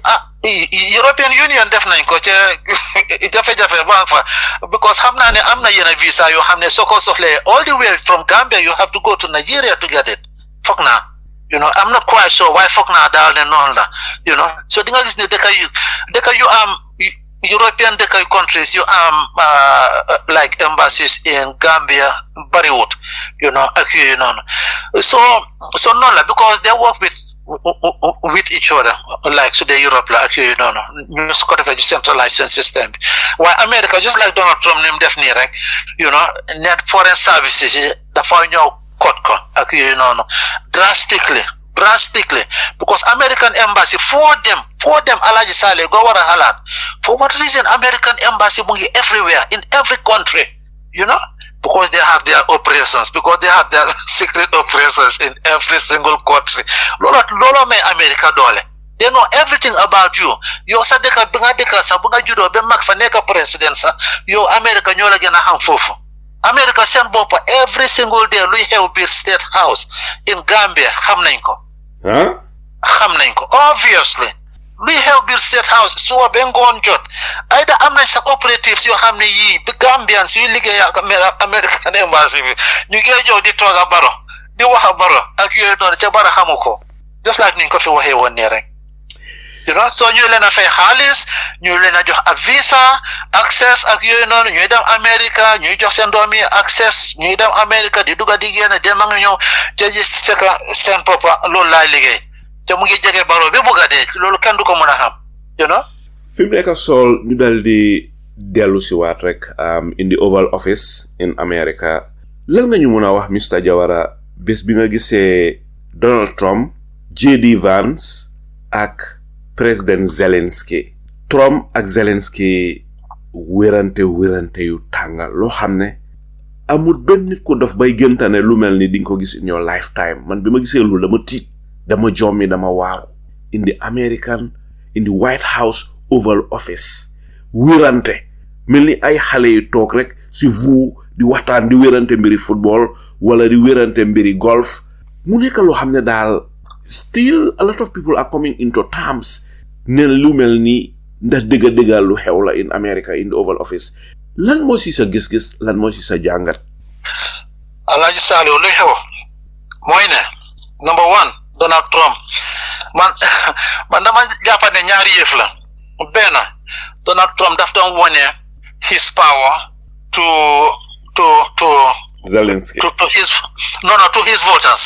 [SPEAKER 2] European Union def nañ ko ca jafe-jafe ba fa because xam naa ne am na yenn visa yoo xam ne soo ko soxlee all the way from Gambia you have to go to Nigeria to get it foog naa I'm not quite sure why foog naa daal ne noonu la so di nga gis ne dëkk yu am European countries you like embassies in Gambia bariwut ak yooyu noonu so noonu la because they work with each other like su dee Europe la ak yooyu noonu ñu su ko defee ñu centralize seen système bi waaye America just like Donald Trump ni mu def nii rek net foreign services yi dafa ñëw kot ko ak yooyu noonu drastically because American embassy for them Alhaji Saleh go war a xalaat for what reason American embassy mu ngi everywhere in every country because they have their operations, because they have their secret operations in every single country. Lolo may America dole. They know everything about you. Yo sa deka bunga sa bunga judo be mak fa neka president sa yo America nyola gena ham fofu. America send bomb every single day lui xew bir state house in Gambia xam nañ ko. Xam nañ ko obviously. Lui xew bir state house suwa be ngon jot ayda am nañ sa operatives yoo xam ne yii bi Gambians yu liggéey ak American embassy bi ñu ngi jox di toog a Baro di wax a Baro ak yooyu noonu ca Baro xamu ko just like niñ ko fi waxee woon nii rek so ñu leen a fay xaalis ñu leen a jox ab visa access ak yooyu noonu ñuy dem America ñuy jox seen doom yi access ñuy dem America di dugga di génn dem ak ñëw te ji seen papa loolu laay liggéey te mu ngi jege Baro bi bugga dee loolu kenn du ko mën a xam
[SPEAKER 1] fi mu nekk Saul ñu dal di dellu si waat rek in the Oval Office in America lan nga ñu mën a wax Mr Jawara bés bi nga gisee Donald Trump J.D. Vance ak président Zelensky Trump ak Zelensky wérante yu tàngal loo xam ne amul benn nit ko daf bay gëntane lu mel ni di nga ko gis in your lifetime man bi ma gisee loolu dama tiit dama jommi dama waaru in the White House Oval Office wérante mel ni ay xale yu toog rek si vous di waxtaan di wérante mbiri football wala di wérante mbiri golf mu nekk loo xam ne daal still a lot of people are coming into terms ne lu mel ni ndax dëgga lu xew la in America in the Oval Office lan moo si sa gis-gis lan moo si sa jàngat
[SPEAKER 2] Alhaji Saleh luy xew mooy ne number one Donald Trump man dama jàpp ne ñaari yëf la benn Donald Trump daf doon wone his power to
[SPEAKER 1] Zelensky
[SPEAKER 2] to his voters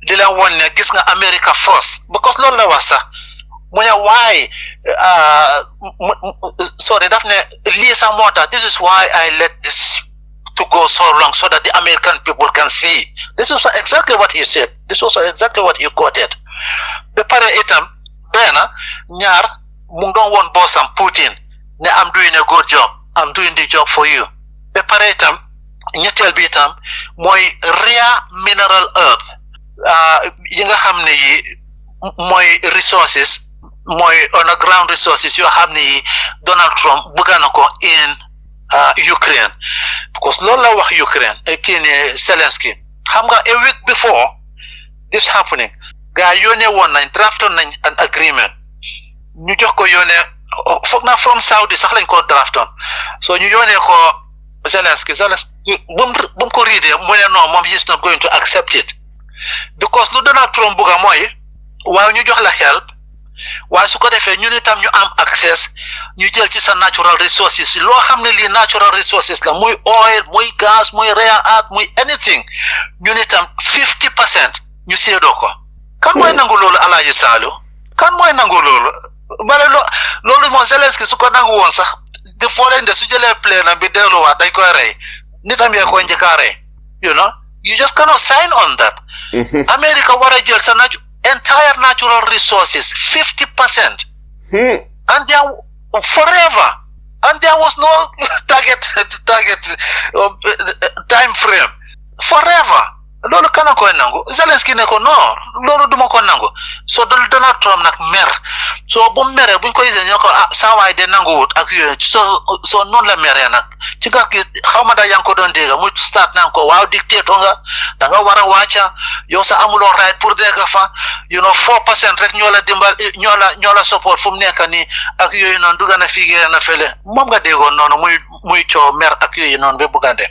[SPEAKER 2] di leen wone ne gis nga America first because loolu la wax sax mu ne why sorry daf ne lii sax moo tax this is why I let this to go so long so that the American people can see. This is exactly what he said. This was exactly what he quoted. Be pare itam bena ñaar mu ngi won bossam Putin ne I'm doing a good job. I'm doing the job for you. Be pare itam ñettel bi itam moy rare mineral earth yi nga xamne yi moy resources moy underground resources yoo xam ne yi Donald Trump bëgg na ko in Ukraine because loolu la wax Ukraine kii ne Zelensky xam nga a week before this happening gaa yónnee woon nañ draftoon nañ an agreement ñu jox ko yónnee foog na from Saudi sax lañ ko draftoon so ñu yónnee ko Zelensky bu mu ko riidee mu ne non moom he is not going to accept it because lu Donald Trump bugga mooy waaw ñu jox la help waaye su ko defee ñun itam ñu am access ñu jël ci sa natural resources loo xam ne lii natural resources la muy oil muy gas muy rare earth muy anything ñun itam 50% ñu séedoo ko kan mooy nangu loolu Alhaji Saleh kan mooy nangu loolu bale loolu moom Zelensky su ko nangu woon sax de following de su jëlee plane bi delluwaat dañ koy rey nitam yee koy njëkk a rey you just cannot sign on that. America war a jël sa entire natural resources 50% and there forever and there was no target time frame forever loolu kana koy nangu Zelensky ne ko non loolu duma ko nangu so Donald Trump nag mer so bu mere buñ ko yisee ñoo ko saa waay de nanguwut ak yooyu so noonu la mere nag ci gàkki xaw ma da yaa ngi ko doon dégg mu start naan ko waaw dictateur nga da nga war a wàcca yow sa amuloo right pour dégg fa 4% rek ñoo la dimbal ñoo la support fu mu nekk nii ak yooyu noonu dugg na fii na fële moom nga déggoon noonu muy coow mer ak yooyu noonu ba buggante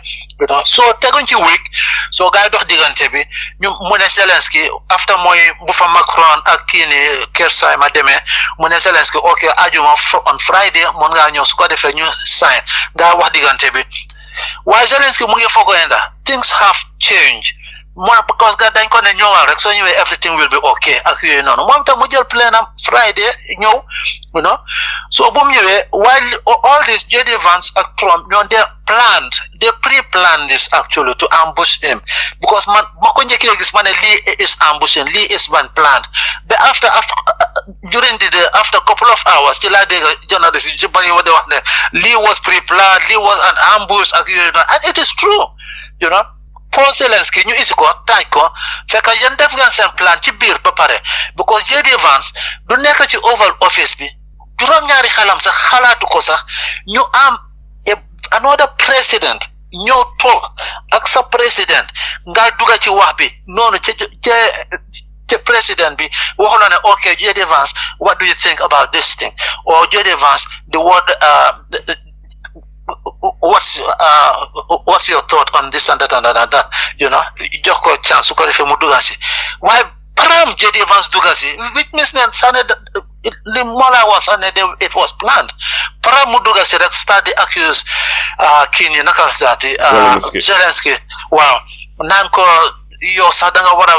[SPEAKER 2] so teguñ ci week so gaay dox diggante bi ñu mu ne Zelensky after mooy bu fa Macron ak kii ni Kersay ma demee mu ne Zelensky ok ajuma on Friday mun ngaa ñëw su ko defee ñu sign nga wax diggante bi waaye Zelensky mu ngi fogoy nda things have changed More because God dañ ko ne ñëwal rek so ñëwee everything will be okay ak yooyu noonu moom tam mu jël plane am Friday ñëw you know so bu mu ñëwee while all this JD Vance ak Trump ñoo they pre-planned this actually to ambush him because man ma ko njëkkee gis ma ne lii is ambushing lii is one planned but after during the day after couple of hours ci laa dégg journalist yi ci bari wa de wax ne lii was pre-planned lii was an ambush ak yooyu noonu and it is true you know Paul Zelensky ñu isi ko taaj ko fekk yéen def ngeen seen plan ci biir ba pare because JD Vance du nekk ci Oval Office bi juróom-ñaari xalam sax xalaatu ko sax ñu am another president ñëw toog ak sa président nga dugga ci wax bi noonu ci président bi waxoon na ne okay JD Vance what do you think about this thing or JD Vance the word what's your thought on this and that you know jox ko chance su ko defee mu dugga si waaye param JD Vance dugga si which means ne sane li mola was and it was planned param mu dugga si rek start the accuse kii nii naka daati Zelensky waaw naan ko yow sax da nga war a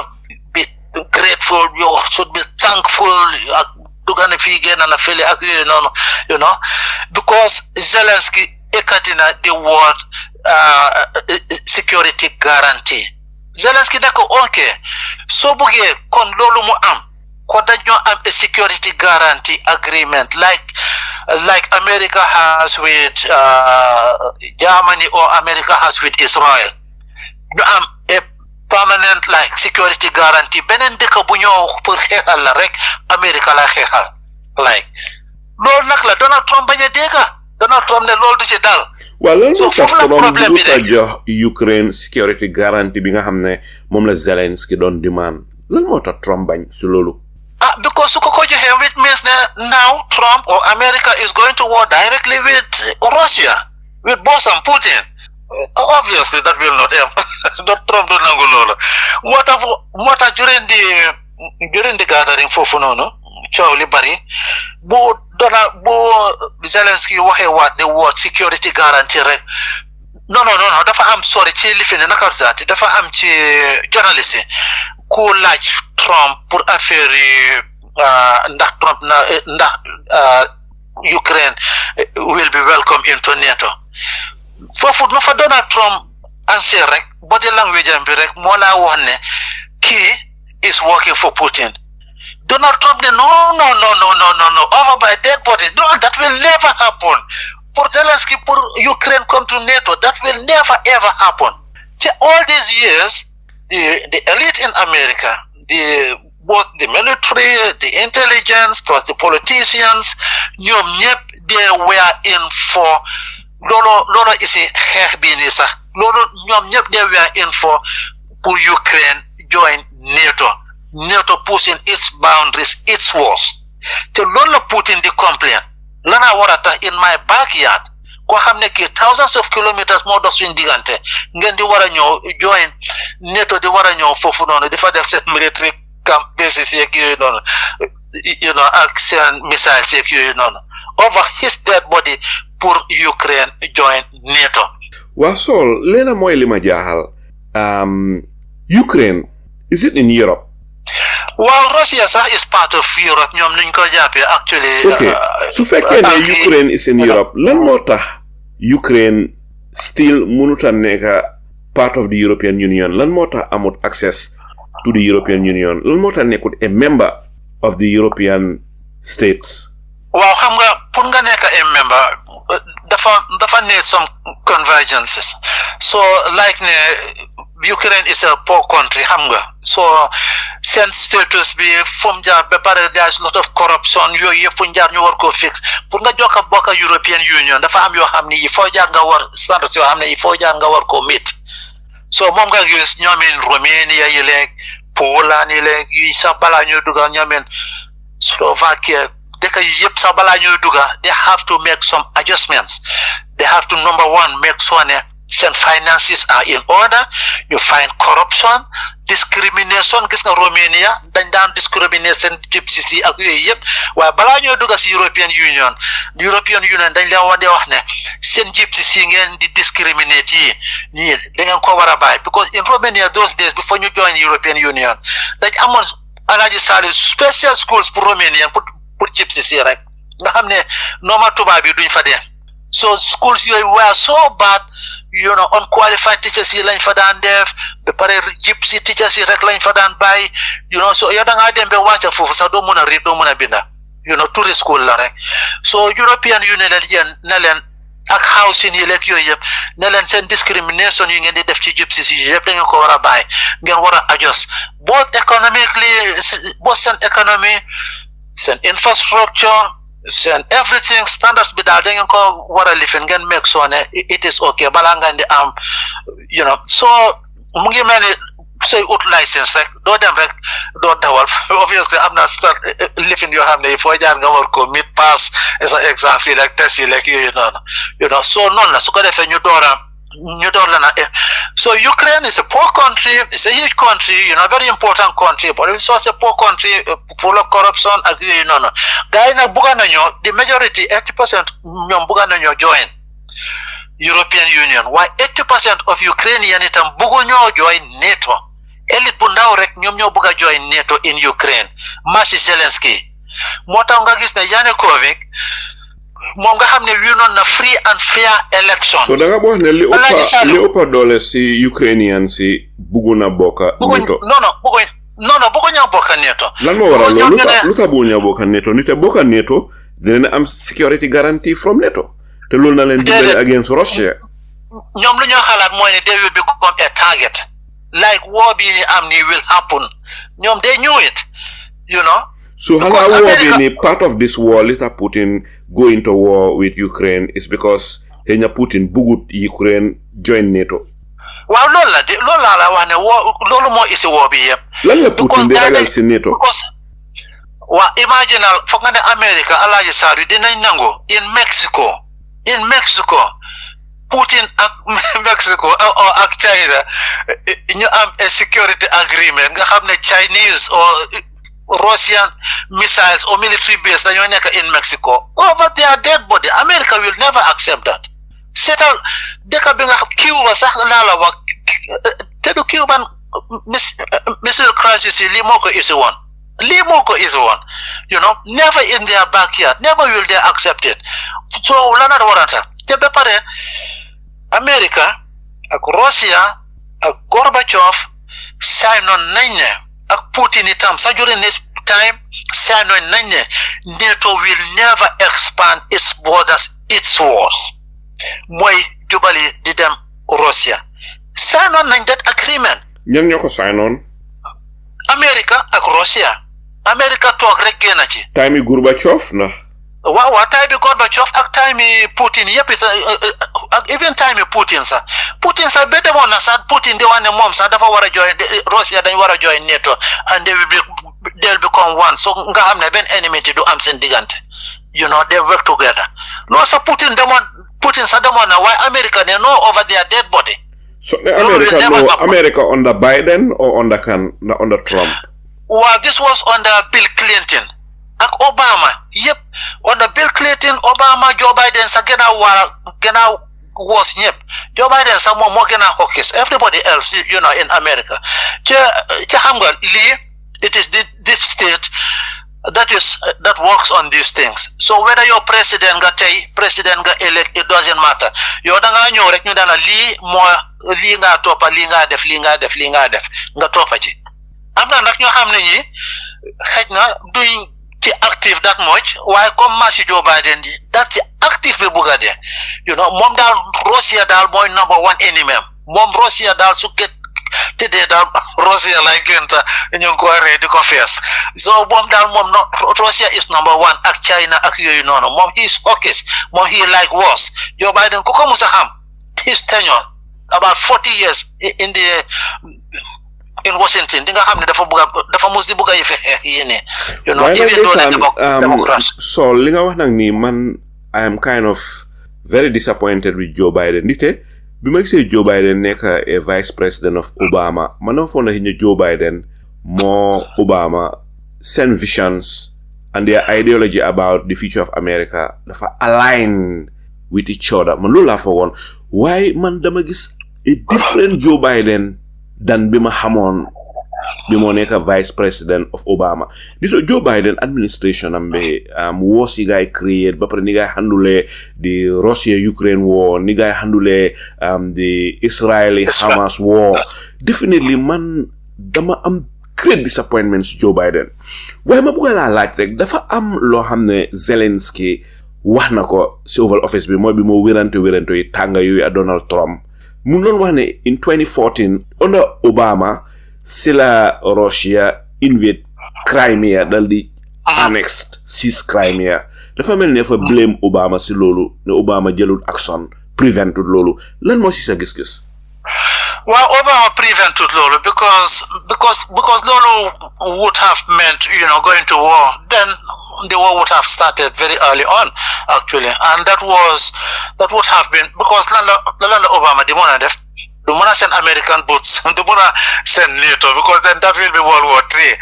[SPEAKER 2] be grateful you should be thankful ak dugga ne fii génn na fële ak yooyu noonu you know because Zelensky ekatina the word security guarantee Zelensky ne ko okay soo buggee kon loolu mu am kon dañoo am a security guarantee agreement like America has with Germany or America has with Israel ñu am a permanent like security guarantee beneen dëkk bu ñëw pour xeexal la rek America la xeexal like loolu nag la Donald Trump bañ a dégga Donald Trump ne loolu du ci dal
[SPEAKER 1] waaw lan moo tax Trump du ko jox Ukraine security guarantee bi nga xam ne moom la Zelensky doon demand lan moo tax Trump bañ su loolu
[SPEAKER 2] because su ko joxee which means ne now Trump or America is going to war directly with Russia with boss and Putin obviously that will not help Trump du nangu loolu moo tax during the gathering foofu noonu coow li bari bu Zelensky waxee waat the word security guarantee rek non dafa am sorry ci li fi ne naka daati dafa am ci journaliste yi ku laaj Trump pour affaire yi ndax Trump ndax Ukraine will be welcome into NATO foofu nu fa Donald Trump answer rek body language am bi rek moo laa wax ne kii is working for Putin Donald Trump ne no over by dead body no that will never happen for Zelensky for Ukraine come to NATO that will never ever happen all these years the elite in America both the military the intelligence plus the politicians ñoom ñëpp they were in for loolu isi xeex bi nii sax loolu ñoom ñëpp they were in for Ukraine join NATO pushing its boundaries its walls te loolu la Putin di complain lana war a tax in my backyard koo xam ne kii thousands of kilometers moo dox suñu diggante ngeen di war a ñëw join NATO di war a ñëw foofu noonu di fa def seen military camp bases yeeg yooyu noonu you know ak seen missiles yeeg yooyu noonu over his dead body pour Ukraine join NATO.
[SPEAKER 1] waa Saul leena mooy li ma jaaxal Ukraine is it in Europe?
[SPEAKER 2] Well, Russia is part of Europe. ñoom nuñ ko jàppee actually.
[SPEAKER 1] Okay, su fekkee ne Ukraine is in Europe lan moo tax Ukraine still mënut a nekk part of the European Union lan moo tax amut access to the European Union lan moo tax nekkut a member of the European states.
[SPEAKER 2] waaw xam nga pour nga nekk a member dafa need some convergences so like ne Ukraine is a poor country xam nga so seen status bi fu mu jaar ba pare there's a lot of corruption yooyu yëpp fu ñu jaar ñu war koo fix pour nga jokk a bokk a European Union dafa am yoo xam ne yi foo jaar nga war standards yoo xam ne yi foo jaar nga war koo meet so moom nga gis ñoomin Romania yi léeg Poland yi léeg yi sax balaa ñuy dugal ñoomin Slovakia dëkk yi yëpp sax balaa ñuy dugal they have to make some adjustments they have to number one make sure ne seen finances are in order, you find corruption, discrimination. Gis nga Romania dañ daan discriminate seen gypsies yi ak yooyu yëpp waaye balaa ñoo dugg si European Union dañ leen wax ne seen gypsies yi ngeen di discriminate yi nii da ngeen ko war a bàyyi because in Romania those days before ñu join European Union dañ amoon Alaaji Saliou special schools pour Romanian pour gypsies yi rek nga xam ne normal tubaab yi duñ fa dee so schools yooyu were so bad unqualified teachers yi lañ fa daan def ba pare gypsy teachers yi rek lañ fa daan bàyyi so yow da ngaa dem ba wàcca foofu sax doo mën a read doo mën a binda tourist school la rek so European Union ne leen ak housing yi lekk yooyu yëpp ne leen seen discrimination yi ngeen di def ci gypsies yi yëpp da ngeen ko war a bàyyi ngeen war a adjust both economically both seen economy seen infrastructure seen everything standards bi daal da ngeen ko war a lifin ngeen make sure ne it is okay balaa ngeen di am so mu ngi mel ni say ut license rek doo dem rek doo dawal obviously am na lifin yoo xam ne foo jaar nga war ko meet pass sa exam fii rek test yi rek yooyu noonu so noonu la su ko defee ñu door la na so Ukraine is a poor country, it's a huge country, very important country, but it's also a poor country full of corruption ak yooyu noonu gars yi nag bugga nañoo the majority 80% ñoom bugga nañoo join European Union waaye 80% of Ukrainian itam buggu ñoo join NATO élite bu ndaw rek ñoom ñoo bugg a join NATO in Ukraine Masi Zelensky moo tax nga gis ne Yanukovych moom nga xam ne winoon na free and fair election.
[SPEAKER 1] So da nga wax ne li ëppa doole si Ukrainian si buggu na bokka NATO.
[SPEAKER 2] non buggu ñoo bokka NATO.
[SPEAKER 1] Lan moo waral loolu lu tax buggu ñoo bokka NATO nite bokka NATO dina am security guarantee from NATO te loolu na leen dimbale against Russia.
[SPEAKER 2] ñoom lu ñoo xalaat mooy ne they will become a target like war bi ni am ni will happen ñoom they knew it
[SPEAKER 1] So how war being part of this war, later Putin go into war with Ukraine is because Putin bugut Ukraine join NATO.
[SPEAKER 2] Well, lola la wane lolo mo isi war bi yep.
[SPEAKER 1] Lan la Putin de ragal si NATO.
[SPEAKER 2] Because imagine foog nga ne America Alaaji Saliou dinañ nango in Mexico Putin ak Mexico or ak China ñu am a security agreement nga xam ne Chinese or Russian missiles or military base dañoo nekk in Mexico over their dead body. America will never accept that. Seetal dëkk bi nga Cuba sax laa la wax te du Cuban missile crisis yi lii moo ko isi woon never in their backyard, never will they accept it. So lana waranta te ba pare America ak Russia ak Gorbachev sign on nañ ne ak Putin itam sa during this time sign on nañ ne NATO will never expand its borders, its walls. Mooy jubali di dem Russia sign on nañ that agreement.
[SPEAKER 1] ñan ñoo ko sign on?
[SPEAKER 2] America ak Russia. America toog rek génn ci.
[SPEAKER 1] Time yi Gorbachev na.
[SPEAKER 2] waaw time bi Gorbachev ak time yi Putin yëpp ak even time yi Putin sax ba demoon na sax Putin di wax ne moom sax dafa war a join Russia dañ war a join NATO and they'll become one so nga xam ne benn enmity du am seen diggante they work together. No sax Putin sax demoon na waaye America ne no over their dead body.
[SPEAKER 1] So America under Biden or under Trump?
[SPEAKER 2] Well, this was under Bill Clinton ak Obama yep under Bill Clinton Obama Joe Biden sa gëna was ñep Joe Biden sa moom moo gëna hawkish everybody else in America ci xam nga lii it is this state that works on these things. So whether you're president nga elect, it doesn't matter. Yow da nga ñëw rek ñu dana lii nga toppa lii nga def nga toppa ci. Am na nag ñoo xam ne ñi xëj na duñ ci active that much waaye comme Masi Joe Biden di that ci active bi bugga de moom daal Russia daal mooy number one enemy moom Russia daal su tëddee daal Russia lay gënta ñu ngi ko ree di ko fees so moom Russia is number one ak China ak yooyu noonu moom he is hawkish moom he like wars. Joe Biden ku ko musa xam his tenure about 40 years in Washington di nga xam ne dafa mus di bugga yi fe xeex yi ne even though Democrats.
[SPEAKER 1] So li nga wax nag nii man I am kind of very disappointed with Joe Biden nite bi ma gisee Joe Biden nekk a vice president of Obama man dama foog ne Joe Biden moo Obama seen visions and their ideology about the future of America dafa align with each other man loolu laa foogoon waaye man dama gis a different Joe Biden than bi ma xamoon bi moo nekk vice president of Obama so Joe Biden administration am be wars yi gaay create ba pare ni gaay handle the Russia-Ukraine war ni gaay handle the Israeli-Hamas war definitely man dama am great disappointments Joe Biden waaye ma bëgg laa laaj rek dafa am loo xam ne Zelensky wax na ko si Oval Office bi mooy bi moo wérante yi tànga yooyu ak Donald Trump mu doon wax ne in 2014 under Obama si la Russia invade Crimea dal di annexed seize Crimea dafa mel ne fa blame Obama si loolu ne Obama jëlul action prevented loolu lan moo si sa gis-gis
[SPEAKER 2] well Obama prevented loolu because loolu would have meant going to war then the war would have started very early on actually and that would have been because lan la Obama di mën a def du mën a send American boots du mën a send NATO because then that will be World War III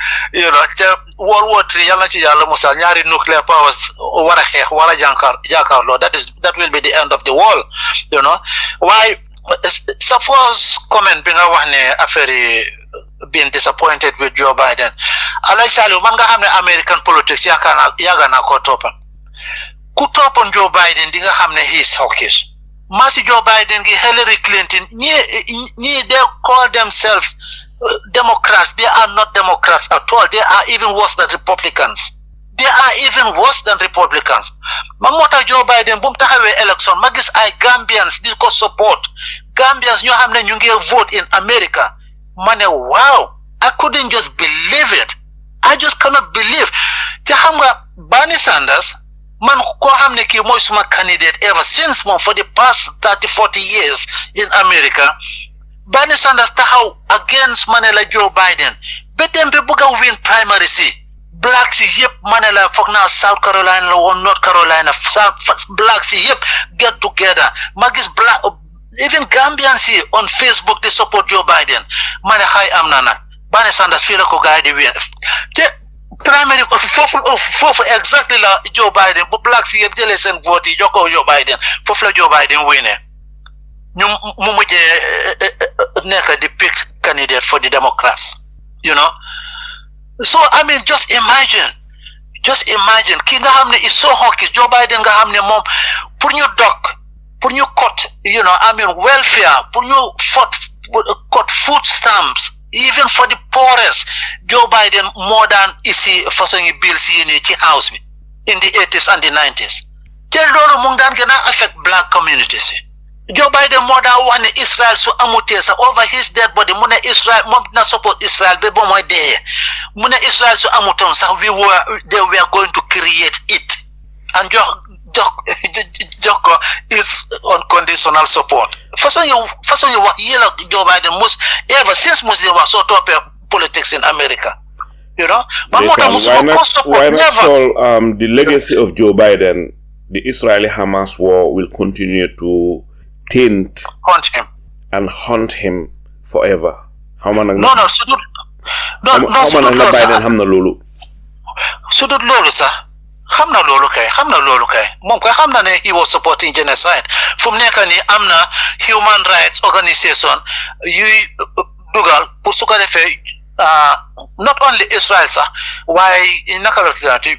[SPEAKER 2] World War III yàlla na ci yàlla musal ñaari nuclear powers war a xeex war a jàkkaarloo that will be the end of the world waaye suppose comment bi nga wax ne affaire yi being disappointed with Joe Biden Alay Saliou man nga xam ne American politics yàgg naa koo toppa ku toppoon Joe Biden di nga xam ne he is hawkish Masi Joe Biden gi Hillary Clinton ñi they call themselves Democrats they are not Democrats at all they are even worse than Republicans ma moo tax Joe Biden bu mu taxawee election ma gis ay Gambians di ko support Gambians ñoo xam ne ñu ngi vote in America ma ne wow I couldn't just believe it I just cannot believe te xam nga Bernie Sanders man koo xam ne kii mooy suma candidate ever since moom for the past 30-40 years in America Bernie Sanders taxaw against Manela Joe Biden ba dem bi bëgg a win primary si blacks yi yëpp Manela foog naa South Carolina la woon North Carolina blacks yi yëpp get together ma gis black even Gambians yi on Facebook di support Joe Biden ma ne xay am na nag Bernie Sanders fii la ko gaay di win te primary foofu exactly la Joe Biden bu blacks yi yëpp jëlee seen vote yi jox ko Joe Biden foofu la Joe Biden wine ñu mu mujjee nekk di pick candidate for the Democrats so I mean just imagine ki nga xam ne is so hawkish Joe Biden nga xam ne moom pour ñu cut I mean welfare pour ñu cut food stamps even for the poorest Joe Biden more than isi façon yi bills yi nii ci house bi in the 80s and the 90s te loolu mu ngi daan gën a affect black communities Joe Biden moo daan wax ne Israel su amutee sax over his dead body mu ne Israel moom dina support Israel ba ba mooy dee mu ne Israel su amutoon sax they were going to create it and jox ko is unconditional support façon yi wax yi la Joe Biden ever since mus di wax soo toppee politics in America but moo tax musuma ko support never
[SPEAKER 1] the legacy of Joe Biden the Israeli-Hamas war will continue to hunt him forever how man
[SPEAKER 2] no
[SPEAKER 1] Biden xam na loolu
[SPEAKER 2] sudut loolu sax xam na loolu kay moom kay xam na ne he was supporting genocide fu mu nekk nii am na human rights organisation yuy dugal pour su ko defee not only Israel sax waaye naka la tuddati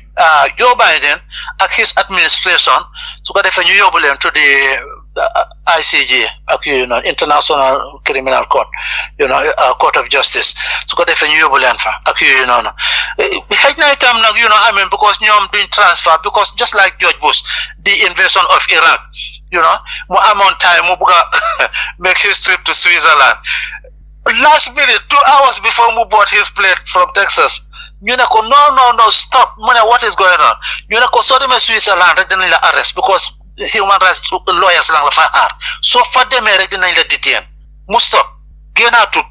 [SPEAKER 2] Joe Biden ak his administration su ko defee ñu yóbbu leen to the ICJ ak International Criminal Court Court of Justice su ko defee ñu yóbbu leen fa ak yooyu noonu xëy na itam nag I mean because ñoom duñ transfer because just like George Bush the invasion of Iraq mu amoon time mu bugg a make his trip to Switzerland last minute 2 hours before mu bought his plane from Texas ñu ne ko no stop mu ne what is going on ñu ne ko soo demee Switzerland rek dinañ la arrest because human rights lawyers lang la fa aar soo fa demee rek dinañ la detain mu stop génnaatut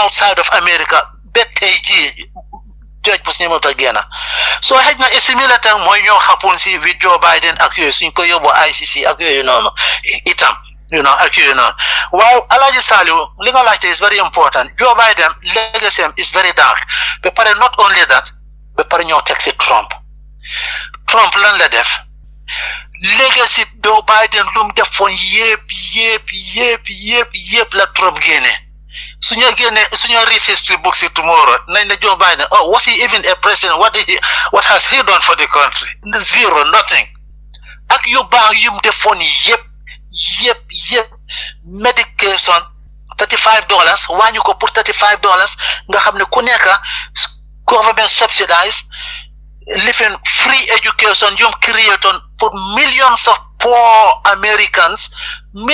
[SPEAKER 2] outside of America ba tey jii George Bush ñu mënut a génn soo xëj na similar tam mooy ñoo xapoon si with Joe Biden ak yooyu suñ ko yóbbu ICC ak yooyu noonu itam While Alaji Salu, legal light is very important. Joe Biden legacy is very dark. But not only that, but ñoo taxi Trump lan la def legacy Joe Biden lum def fon yep la Trump génne suñu read history books tomorrow nañ na Joe Biden was he even a president? What has he done for the country? Zero, nothing. Ak yu baax yum def fon yep medication $35 wàññi ko pour $35 nga xam ne ku nekk government subsidized living free education yum created for millions of poor Americans ñu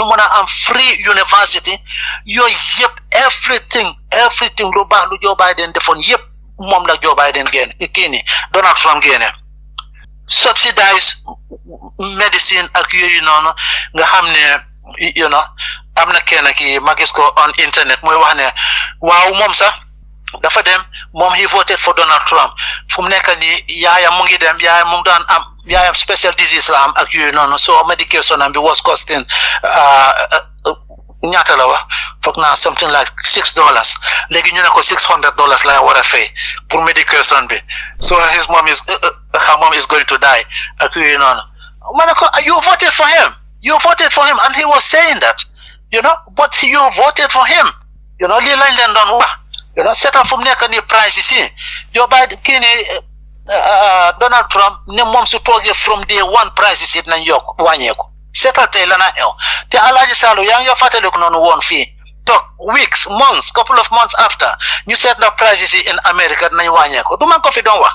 [SPEAKER 2] mën a am free university yooyu yëpp everything lu baax lu Joe Biden defoon yëpp moom la Joe Biden génne kii ni Donald Trump génne subsidize medicine ak yooyu noonu nga xam ne am na kenn ki ma gis ko on internet muy wax ne waaw moom sax dafa dem moom he voted for Donald Trump fu mu nekk nii yaayam mu ngi dem yaayam mu ngi daan am yaayam special disease la am ak yooyu noonu so medication am bi was costing ñaata la wax foog naa something like $6 léegi ñu ne ko $600 la war a fay pour medication bi so her mom is going to die ak yooyu noonu ma ne ko you voted for him and he was saying that but you voted for him lii lañ leen doon wax seetal fu mu nekk nii price yi si Joe Biden kii ni Donald Trump ne moom su toogee from day one prices yi nañ yokk wàññeeku seetal tey lana xew te Alhaji Sallu yaa ngi fàttaliku noonu woon fii toog weeks months couple of months after ñu seet na prices yi in America nañ wàññeeku du man ko fi doon wax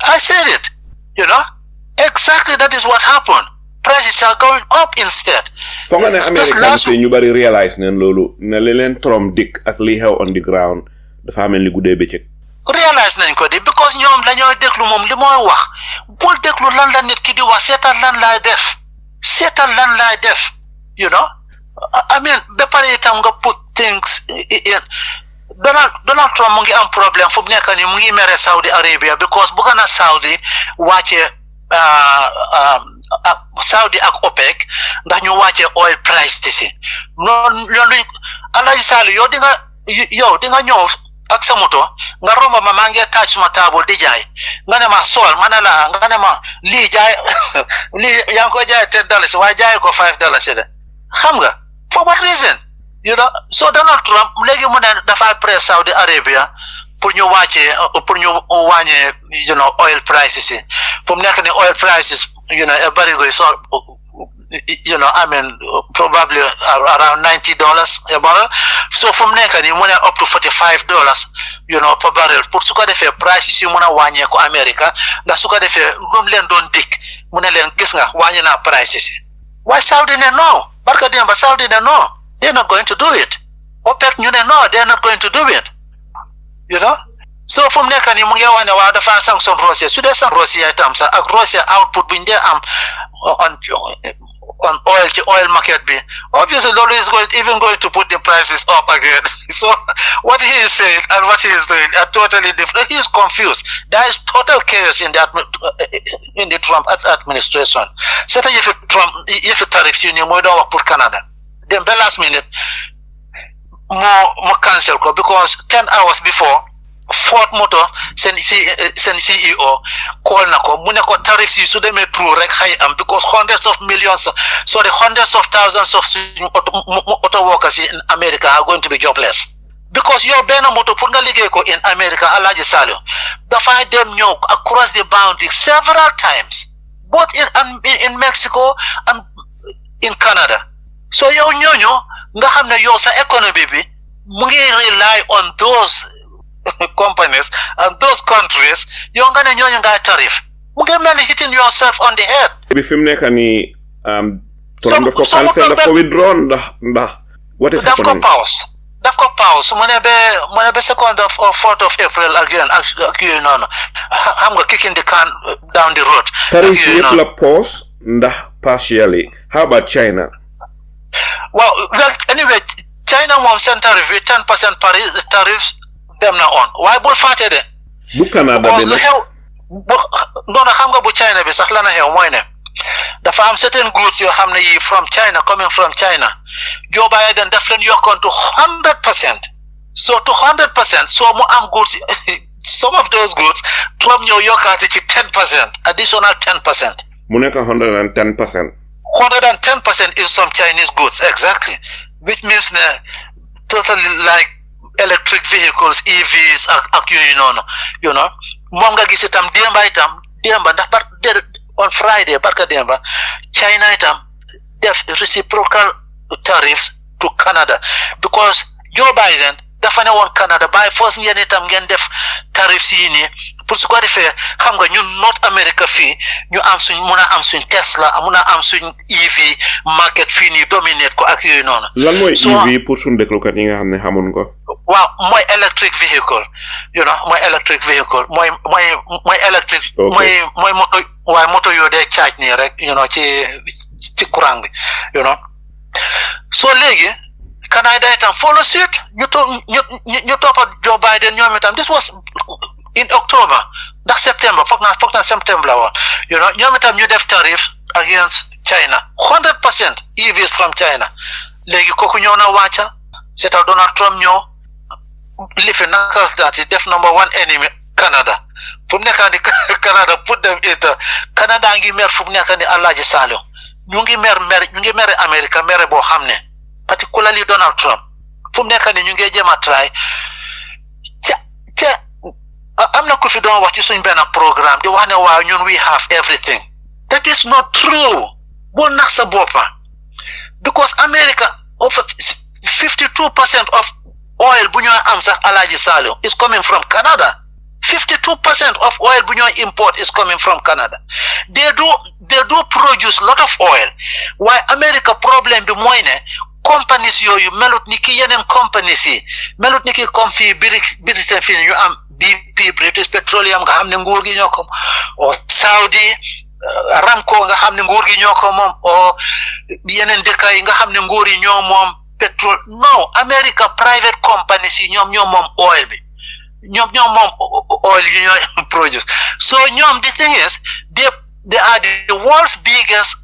[SPEAKER 2] I said it exactly that is what happened. Prices are going up instead.
[SPEAKER 1] Foog nga ne Americans yi ñu bari realize neen loolu ne li leen Trump dik ak li xew on the ground dafa mel ni guddee bëccëg.
[SPEAKER 2] Realize nañ ko di because ñoom dañoo déglu moom li mooy wax bul déglu lan la nit ki di wax seetal lan laay def I mean ba pare itam nga put things in Donald Trump mu ngi am problème fu mu nekk nii mu ngi mere Saudi Arabia because bëgg na Saudi wàcce Saudi ak OPEC ndax ñu wàcce oil price si noonu Alhaji Sallu yow di nga ñëw ak sa moto nga romba maa ngi taaj suma table di jaay nga ne ma sool ma ne la nga ne ma lii jaay lii yaa ngi ko jaay $10 waaye jaay ko $5 de xam nga for what reason so Donald Trump léegi mu ne dafa press Saudi Arabia pour ñu wàññee oil prices yi fu mu nekk ni oil prices a barigo yi so I mean probably around $90 a barrel so fu mu nekk ni mu ne up to $45 per barrel pour su ko defee prices yi mun a wàññeeku America ndax su ko defee lu mu leen doon dikk mu ne leen gis nga wàññi naa prices yi waaye Saudi ne no barka démba Saudi ne no they're not going to do it OPEC ñu ne no they're not going to do it so fu mu nekk nii mu ngi wax ne waaw dafa sanction Russia su dee sanction Russia itam sax ak Russia output bi ñu dee am on oil ci oil market bi obviously loolu is going to put the prices up again so what he is saying and what he is doing are totally different. He is confused. There is total chaos in the Trump administration. Certain if tariffs yi nii mooy doon wax pour Canada then the last minute mo cancel ko because 10 hours before Ford Motor seen CEO call na ko mu ne ko tariffs yi su demee true rek xëy am because hundreds of thousands of auto workers in America are going to be jobless because yow benn moto pour nga liggéey ko in America Alhaji Sallu dafay dem ñëw across the boundary several times both in Mexico and in Canada so yow ñooñu nga xam ne yow sa economy bi mu ngi rely on those companies and those countries yow nga ne ñooñu ngay tarif mu ngi mel ni hitting yourself on the head
[SPEAKER 1] bi fi mu nekk nii Trump daf ko cancel daf ko withdraw ndax what is happening
[SPEAKER 2] daf ko pause mu ne ba 2nd or 4th of April again ak yooyu noonu xam nga kicking the can down the road
[SPEAKER 1] tarif yëpp la pause ndax partially how about China
[SPEAKER 2] well anyway China moom seen tarif bi 10% tariffs dem na on waaye bul fàtte de
[SPEAKER 1] bu Canada bi nag
[SPEAKER 2] noonu xam nga bu China bi sax la na xew mooy ne dafa am certain goods yoo xam ne yi from China coming from China Joe Biden daf leen yokkoon to 100%. So to 100%, so mu am goods some of those goods Trump ñëw yokkaati ci 10%, additional 10%.
[SPEAKER 1] mu nekk 110%.
[SPEAKER 2] 110% is some Chinese goods, exactly. Which means totally like electric vehicles, EVs, ak yooyu noonu, you know. Moom nga gis itam démba ndax on Friday barka démba China itam def reciprocal tariffs to Canada because Joe Biden dafa ne woon Canada by force ngeen itam ngeen def tariffs yi nii pour su ko defee xam nga ñun North America fii ñu am mun a am suñ Tesla mun a am suñ EV market fii nii dominate ko ak yooyu noonu.
[SPEAKER 1] lan mooy EV pour suñ déglukat yi nga xam ne xamuñ ko.
[SPEAKER 2] waaw mooy electric vehicle you know mooy electric vehicle mooy electric. mooy moto waaye moto yoo dee charge nii rek you know ci courant bi you know so léegi Canada itam follow suit ñu toppa Joe Biden ñoom itam this was in October ndax September foog naa September la woon you know ñoom itam ñu def tariff against China 100% EVs from China léegi kooku ñëw na wàcca seetal Donald Trump ñëw lifi naka daati def number one enemy Canada fu mu nekkaa ni Canada put them into Canada ngi mer fu mu nekkaa ni Alaaji Saliou ñu ngi mere America mere boo xam ne particularly Donald Trump fu mu nekkaa ni ñu ngi jéem a try am na ku fi doon wax ci suñ benn programme di wax ne waaw ñun we have everything that is not true bul nax sa boppa because America over 52% of oil bu ñooy am sax Alaaji Saliou is coming from Canada 52% of oil bu ñooy import is coming from Canada they do produce lot of oil waaye America problème bi mooy ne companies yooyu melut ni ki yeneen companies yi melut ni ki comme fii Britain fii ñu am BP British Petroleum nga xam ne nguur gi ñoo ko o Saudi Aramco nga xam ne nguur gi ñoo ko moom o yeneen dëkk yi nga xam ne nguur yi ñoo moom pétrole no America private companies yi ñoom moom oil bi ñoom moom oil yu ñooy produce so ñoom the thing is they are the world's biggest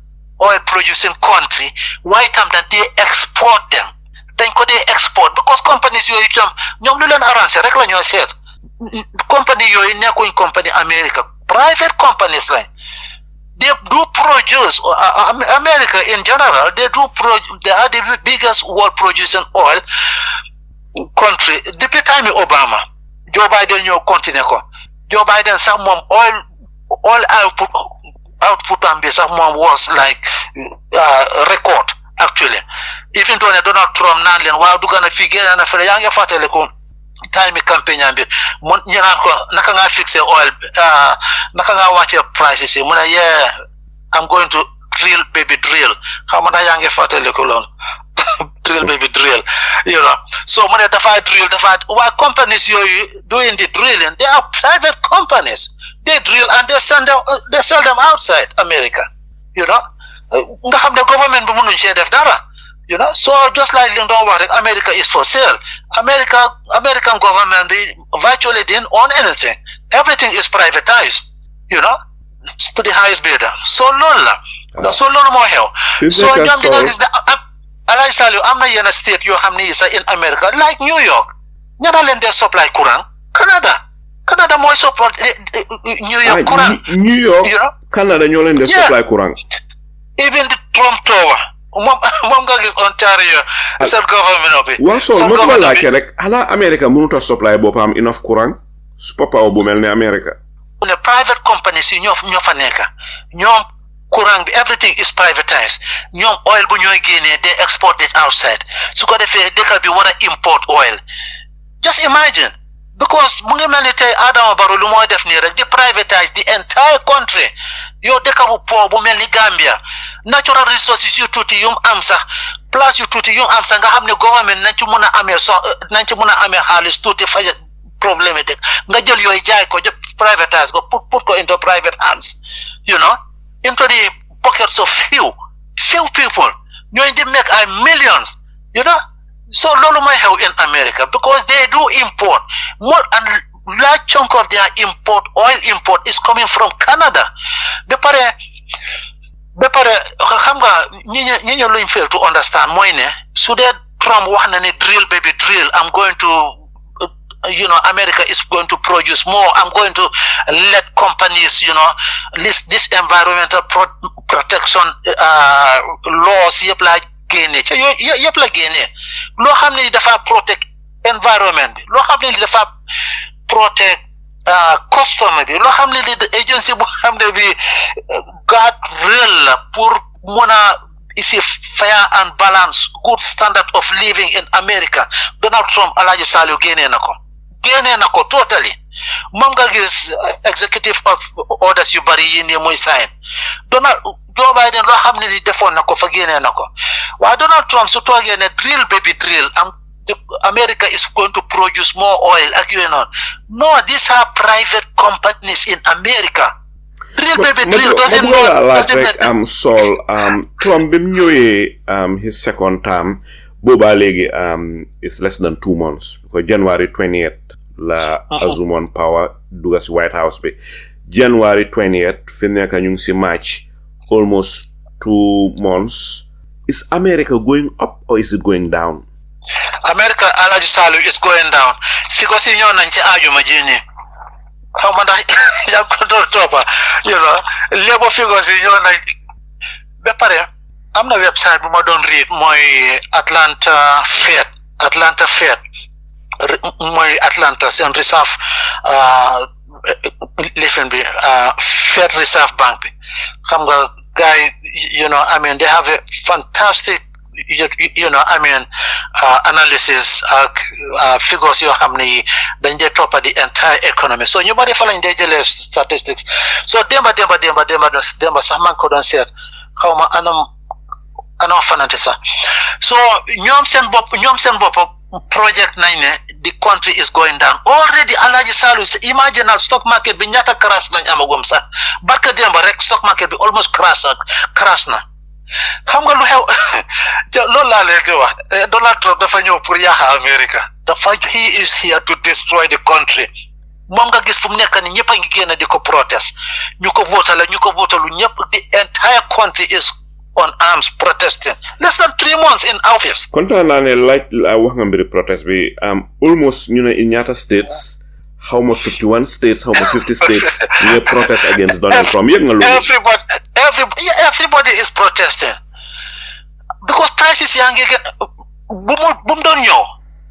[SPEAKER 2] oil producing country waaye tam that they export them dañ ko dee export because companies yooyu ñoom lu leen arrangé rek la ñoo seet company yooyu nekkuñ company America private companies lañ they do produce America in general they are the biggest world producing oil country depuis time Obama Joe Biden ñoo continuer ko Joe Biden sax moom oil output am bi sax moom was like record actually even though ne Donald Trump naan leen waaw dugg na fii génn na fële yaa ngi fàttale ko time campagne am bi mun ñu naan ko naka ngaa fixé oil naka ngaa wàccee prices yi mu ne yeah I'm going to drill baby drill xam nga yaa ngi fàttale ko loolu drill baby drill you know so mu ne dafa drill waaye companies yooyu doing the drilling they are private companies they drill and they sell them outside America you know nga xam ne government bi mënuñ see def dara you know so just like li doon wax rek America is for sale American government bi virtually didn't own anything everything is privatized you know to the highest bidder so loolu la so loolu moo xew so ñoom di nga gis ne Alaaji Saliou am na yenn state yoo xam ne yi sax in America like New York ñana leen dee supply courant Canada mooy support New York courant
[SPEAKER 1] New York Canada ñoo leen dee supply courant
[SPEAKER 2] even the Trump Tower moom nga gis Ontario self government bi
[SPEAKER 1] waaw so ma ko laajte rek ala America mënut a supply boppam enough courant superpower bu mel ne America
[SPEAKER 2] ne private companies yi ñoo fa nekk ñoom courant bi everything is privatized ñoom oil bu ñooy génnee they export it outside su ko defee dëkk bi war a import oil just imagine because mu ngi mel ni tey Adama Barrow lu mooy def nii rek di privatize the entire country yow dëkk bu po bu mel ni Gambia natural resources yu tuuti yu am sax place yu tuuti yu am sax nga xam ne government nañ ci mun a amee xaalis tuuti faj problème yi nga jël yooyu jaay ko jël privatize ko put ko into private hands you know into the pockets of few people ñooy di make ay millions you know so loolu mooy xew in America because they do import more and large chunk of their oil import is coming from Canada ba pare ba pare xam nga ñi luñ fail to understand mooy ne su dee Trump wax na ne drill baby drill I'm going to America is going to produce more. I'm going to let companies, this environmental protection laws yëpp laa génne yëpp la génne loo xam ne dafa protect environment bi loo xam ne dafa protect customer bi loo xam ne agency bu xam ne bi guard real la pour mën a isi fair and balance good standard of living in America. Donald Trump Alhaji Saliu génne na ko totally moom nga gis executive orders yu bari yi nii muy sign Joe Biden loo xam ne ni defoon na ko fa génne na ko waaye Donald Trump su toogee ne drill baby drill America is going to produce more oil ak yooyu noonu no these are private companies in America. Drill baby drill doesn't mean
[SPEAKER 1] Saul Trump bi mu ñëwee his second term boobaa léegi is less than 2 months because January 20th la assume power dugga si White House bi January 20th fi nekk ñu ngi si March almost 2 months. Is America going up or is it going down?
[SPEAKER 2] America Alhaji Saliu is going down because ñoo nañ ci aajuma ji nii xaw ma ndax yaa ko doon toppa labor figures yi ñoo nañ ba pare am na website bu ma doon read mooy Atlanta Fed mooy Atlanta seen reserve lifin bi Fed Reserve Bank bi xam nga guy they have a fantastic analysis ak figures yoo xam ne dañ dee toppa the entire economy so ñu bari fa lañ dee jëlee statistics so demba sax man ko doon seet xaw ma anam fanante sax so ñoom seen bopp project nañ ne the country is going down already. Alhaji Saliu imagine stock market bi ñaata crash lañ amagum sax barka demba rek stock market bi almost crash na xam nga lu xew loolu laa leen koy wax Donald Trump dafa ñëw pour yaaxa America he is here to destroy the country moom nga gis fu mu nekk ni ñëpp a ngi génn di ko protest ñu ko votalu ñëpp the entire country is on arms protesting less than 3 months in office.
[SPEAKER 1] kontaan naa ne wax nga mbiri protest bi almost ñu ne in ñaata states how much 51 states how much 50 states ñu protest against Donald Trump yëg nga loolu
[SPEAKER 2] everybody is protesting because prices yaa ngi bu mu doon ñëw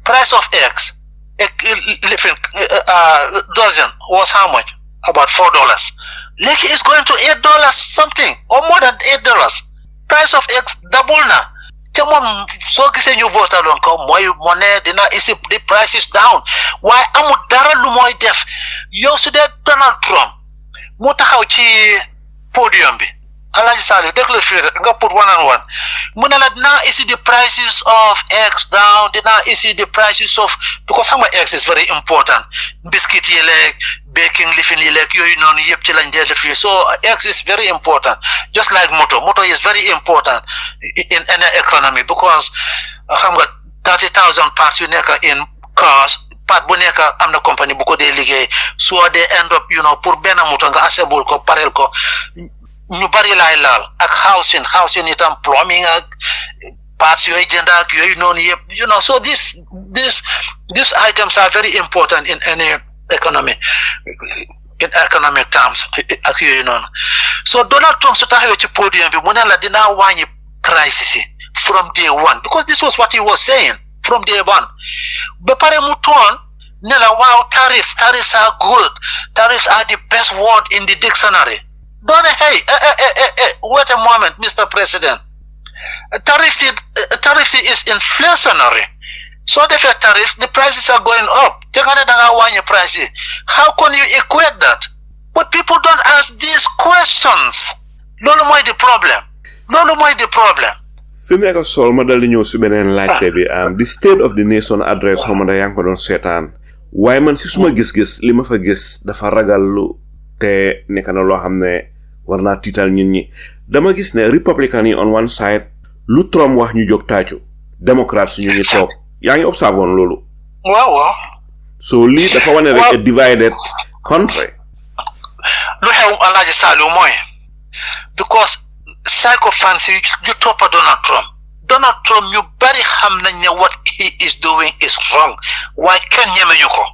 [SPEAKER 2] price of eggs dozen was how much about $4 léegi is going to $8 something or more than $8 price of eggs double na te moom soo gisee ñu vootaloon ko mooy moo ne dina isi the prices down waaye amul dara lu mooy def yow su dee Donald Trump mu taxaw ci podium bi Alhaji Saliu déglu fii nga put 1-on-1 mu ne la dinaa isi the prices of eggs down dinaa isi the prices of because xam nga eggs is very important biscuit yi leeg baking lifin yi leeg yooyu noonu yëpp ci lañ dee def fii so eggs is very important just like moto is very important in any economy because xam nga 30,000 parts yu nekk in cars part bu nekk am na compagnie bu ko dee liggéey so they end up pour benn moto nga assemble ko parel ko ñu bari laay laal ak housing itam plumbing ak parts yooyu jënd ak yooyu noonu yëpp so these items are very important in any economy in economic terms ak yooyu noonu so Donald Trump su taxawee ci podium bi mu ne la dinaa wàññi prices yi from day one because this was what he was saying from day one ba pare mu toon ne la waaw tariffs are good tariffs are the best word in the dictionary. Don't hey, wait a moment, Mr. President. Tariffs is inflationary. So the tariffs, the prices are going up. Prices. How can you equate that? But people don't ask these questions. Lolo moy the problem.
[SPEAKER 1] Fi nekk Saul ma dal di ñëw si beneen laajte bi the state of the nation address xaw ma da yaa ngi ko doon seetaan waaye man si suma gis-gis li ma fa gis dafa ragallu te nekk na loo xam ne war naa tiital nit ñi dama gis ne Republican yi on one side lu Trump wax ñu jóg tàccu Democrats ñu ngi toog yaa ngi observe woon loolu
[SPEAKER 2] waaw
[SPEAKER 1] so lii dafa wane rek a divided country
[SPEAKER 2] lu xew Alhaji Saliu mooy because psychophants you toppa Donald Trump ñu bari xam nañ ne what he is doing is wrong waaye kenn ñemeñu ko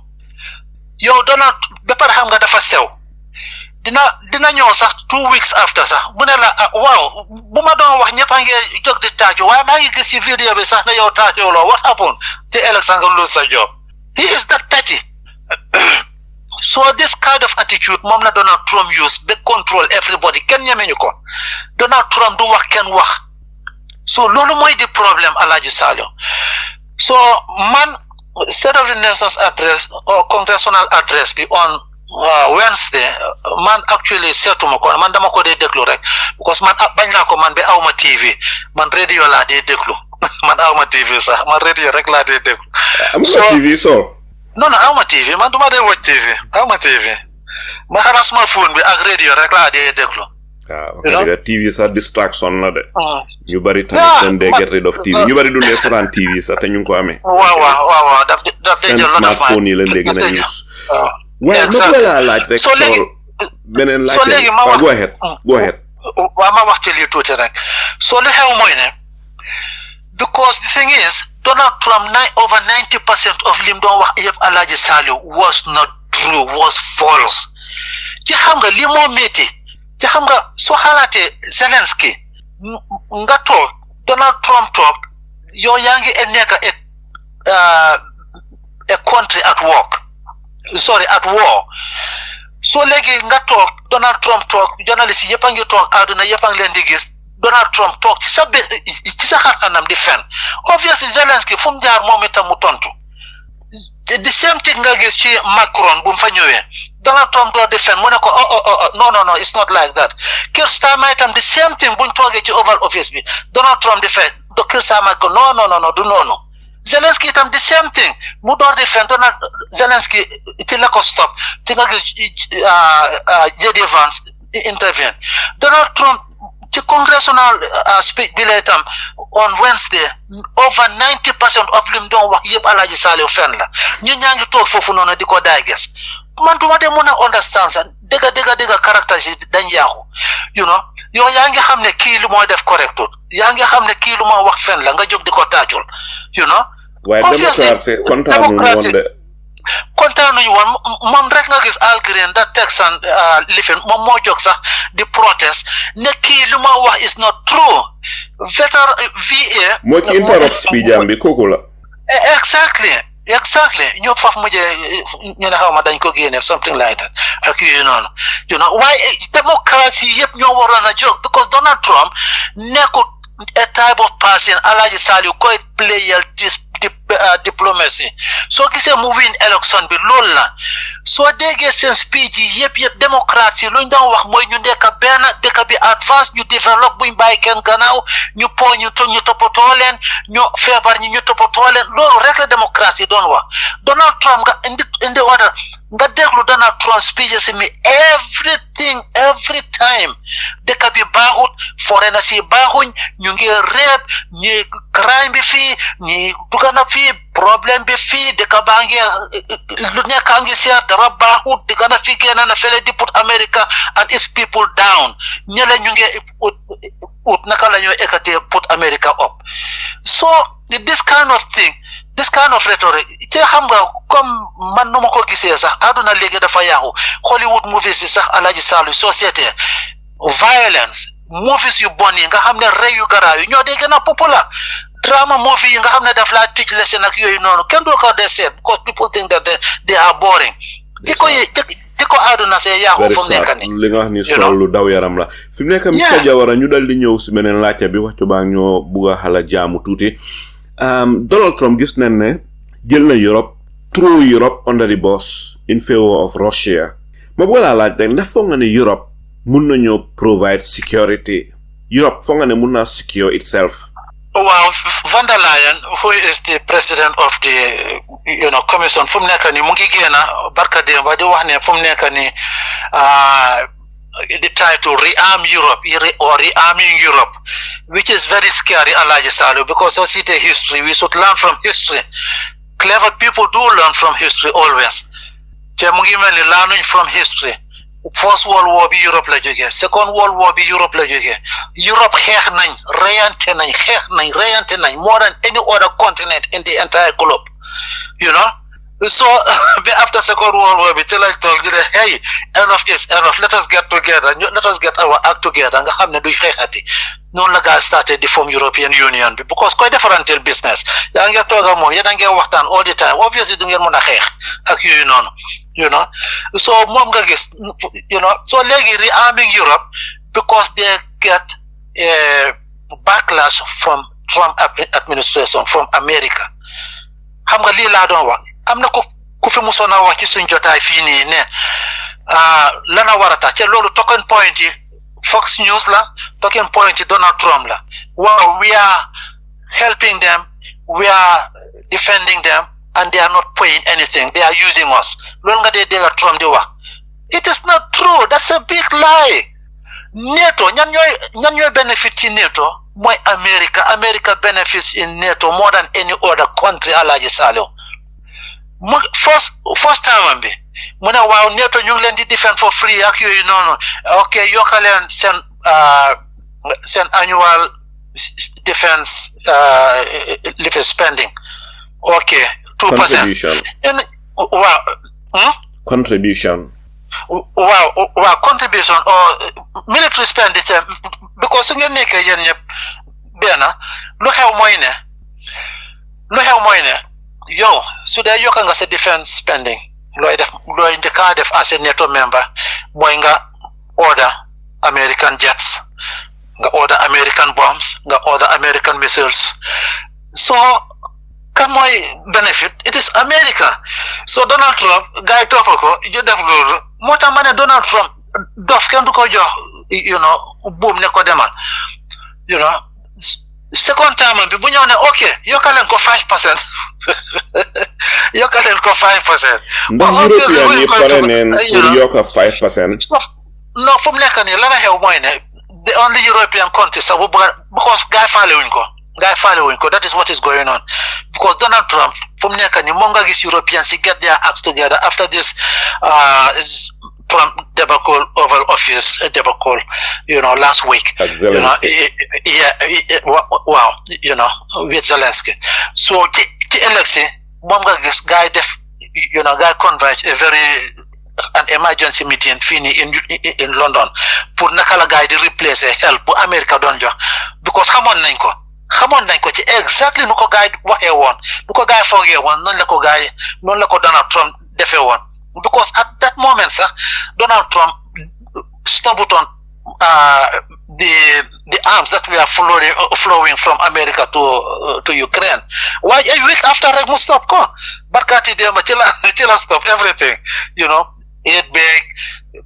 [SPEAKER 2] yow Donald ba pare xam nga dafa sew dina ñëw sax 2 weeks after sax bu ne la waaw bu ma doon wax ñëpp a ngi jóg di tàccu waaye maa ngi gis ci vidéo bi sax ne yow tàccu loo what happened te election nga lose sa job he is that petty so this kind of attitude moom la Donald Trump use ba control everybody kenn ñemeñu ko Donald Trump du wax kenn wax so loolu mooy di problème Alhaji Saleh so man State of the Nations address or congressional address bi on Wednesday man actually seetuma ko man dama ko dee déglu rek because man bañ naa ko man ba awma TV man radio laa dee déglu man awma TV sax man radio rek laa dee déglu
[SPEAKER 1] am nga TV so
[SPEAKER 2] non awma TV man duma dee watch TV awma TV ma xanaa suma phone bi ak radio rek laa dee déglu
[SPEAKER 1] waaw TV sa distraction la de ñu bari tamit dañ dee get rid of TV ñu bari du dee seetaan TV sa te ñu ngi ko amee
[SPEAKER 2] waaw daf dee jël
[SPEAKER 1] smartphone yi la léegi na use waaye ma la laaj rek
[SPEAKER 2] so léegi
[SPEAKER 1] beneen laaj
[SPEAKER 2] so léegi ma wax
[SPEAKER 1] go ahead
[SPEAKER 2] waaw ma wax ci lii tuuti rek so li xew mooy ne because the thing is Donald Trump over 90% of lim doon wax yëpp Alhaji Saleh was not true was false ci xam nga li moo métti ci xam nga soo xalaatee Zelensky nga toog Donald Trump toog yow yaa ngi nekk a country at war so léegi nga toog Donald Trump toog journaliste yëpp a ngi toog àdduna yëpp a ngi leen di gis Donald Trump toog ci sa xar-xanam di fen obviously Zelensky fu mu jaar moom itam mu tontu the same thing nga gis ci Macron bu mu fa ñëwee Donald Trump door di fen mu ne ko no it's not like that Keir Starmer itam the same thing buñ toogee ci Oval Office bi Donald Trump di fen Keir Starmer ko no du noonu Zelensky itam the same thing mu door di fen Donald Zelensky ti la ko stop ti nga gis J.D. Vance intervene Donald Trump ci congressional speech bi la itam on Wednesday over 90% of lim doon wax yëpp Alhaji Saleh fen la ñu ñaa ngi toog foofu noonu di ko digest man duma de mën a understand sax dëgga caractère yi dañ yaaxu yow yaa ngi xam ne kii lu mooy def correctul yaa ngi xam ne kii lu moo wax fen la nga jóg di ko taajul
[SPEAKER 1] waaye démocratie
[SPEAKER 2] kontaanuñu woon moom rek nga gis Al Green da Texan lifin moom moo jóg sax di protest ne kii lu ma wax is not true VA
[SPEAKER 1] moo ci interrupt speech am bi kooku la
[SPEAKER 2] exactly ñoo faf mujjee ñu ne xaw ma dañ ko génne something like that ak yooyu noonu waaye démocratie yëpp ñoo waroon a jóg because Donald Trump nekkul a type of person Alhaji Saleh koy playal diplomacy soo gisee mu win election bi loolu la soo déggee seen speech yi yëpp démocratie luñ doon wax mooy ñu nekk benn dëkk bi advance ñu développe buñ bàyyi kenn gannaaw ñu ñu toppatoo leen ñu feebar ñu toppatoo leen loolu rek la démocratie doon wax Donald Trump nga indi order nga déglu Donald Trump speeches mi every time dëkk bi baaxut foreigners yi baaxuñ ñu ngi réeb ñi crime bi fii ñi dugg na fii problème bi fii dëkk baa ngi lu nekk a ngi seer dara baaxut dëkk na fii génn na fële di put America and its people down ñële ñu ngi ut naka la ñoo ekkatee put America up so this kind of rhetoric ci xam nga comme man nu ma ko gisee sax àdduna léegi dafa yàqu Hollywood movies yi sax Alhaji Saleh société violence movies yu bon yi nga xam ne rey yu garaaw yi ñoo dee gën a populaire drama movie yi nga xam ne daf laa teach lesson ak yooyu noonu kenn du ko dee seet because people think that they are boring di ko àdduna see yàqu fu mu nekk nii
[SPEAKER 1] li nga wax ni sol lu daw yaram la fi mu nekk Mr Jawara ñu dal di ñëw si beneen laajte bi waxtu baa ñoo bugg a xala jaamu tuuti Donald Trump gis nañ ne jël na Europe through Europe under the boss in favor of Russia ma bëgg laa laaj rek ndax foog nga ne Europe mun nañoo provide security Europe foog nga ne mun naa secure itself
[SPEAKER 2] waaw Van der Leyen who is the president of the commission fu mu nekk nii mu ngi génn barka démb di wax ne fu mu nekk nii the title rearm Europe or rearming Europe, which is very scary, Alhaji Saleh, because we see the history. We should learn from history. Clever people do learn from history always. Learning from history. First World War bi Europe la jógee Second World War bi Europe la jógee Europe xeex nañ reyante nañ more than any other continent in the entire globe you know so after Second World War bi ci lañ toog ñu ne hey enough is enough let us get together let us get our act together nga xam ne duñ xeexati noonu la gaa started di form European Union bi because koy defarantel business yaa ngi toog ak moom yéen a ngi waxtaan all the time obviously du ngeen mën a xeex ak yooyu noonu you know so moom nga gis you know so léegi rearming Europe because they get a backlash from Trump administration from America xam nga lii laa doon wax am na ku fi musoon a wax ci suñ jotaay fii nii ne lana war a tax te loolu talking point yi Fox News la talking point yi Donald Trump la wow we are helping them we are defending them and they are not paying anything they are using us loolu nga dee dégg Trump di wax it is not true that's a big lie NATO ñan ñooy benefit ci NATO mooy America benefits in NATO more than any other country Alhaji Saleh first time bi mu ne waaw NATO ñu ngi leen di defend for free ak yooyu noonu ok yokkaleen seen annual defense spending ok 2%.
[SPEAKER 1] Contribution. Contribution.
[SPEAKER 2] Wow, contribution or military expenditure because su ngeen nekkee yéen ñëpp benn lu xew mooy ne yow su dee yokka nga sa defense spending looy njëkkaa def as a NATO member mooy nga order American jets nga order American bombs nga order American missiles so kan mooy benefit it is America so Donald Trump guy toppa ko ñu def loolu moo tax ma ne Donald Trump dof kenn du ko jox you know buum ne ko demal you know second time bi bu ñëw ne ok yokkaleen ko 5% yokkaleen ko 5%.
[SPEAKER 1] ndax European yi pare neen pour yokka 5%.
[SPEAKER 2] non fu mu nekk nii la xew mooy ne the only European country sax bu bëgg because gaay faale wuñ ko that is what is going on because Donald Trump fu mu nekk nii moom nga gis Europeans get their acts together after this Trump debacle Oval Office debacle you know last week you know wow you know with Zelensky so ci election moom nga gis gaay def you know gaay converge a very an emergency meeting fii nii in London pour naka la gaay di replace help bu America doon jox because xamoon nañ ko ci exactly nu ko gaay waxee woon nu ko gaay foogee woon noonu la ko Donald Trump defee woon because at that moment sax Donald Trump stopped on the arms that were flowing from America to Ukraine. Why a week after rek mu stop ko barkaati démba ci la stop everything you know aid bag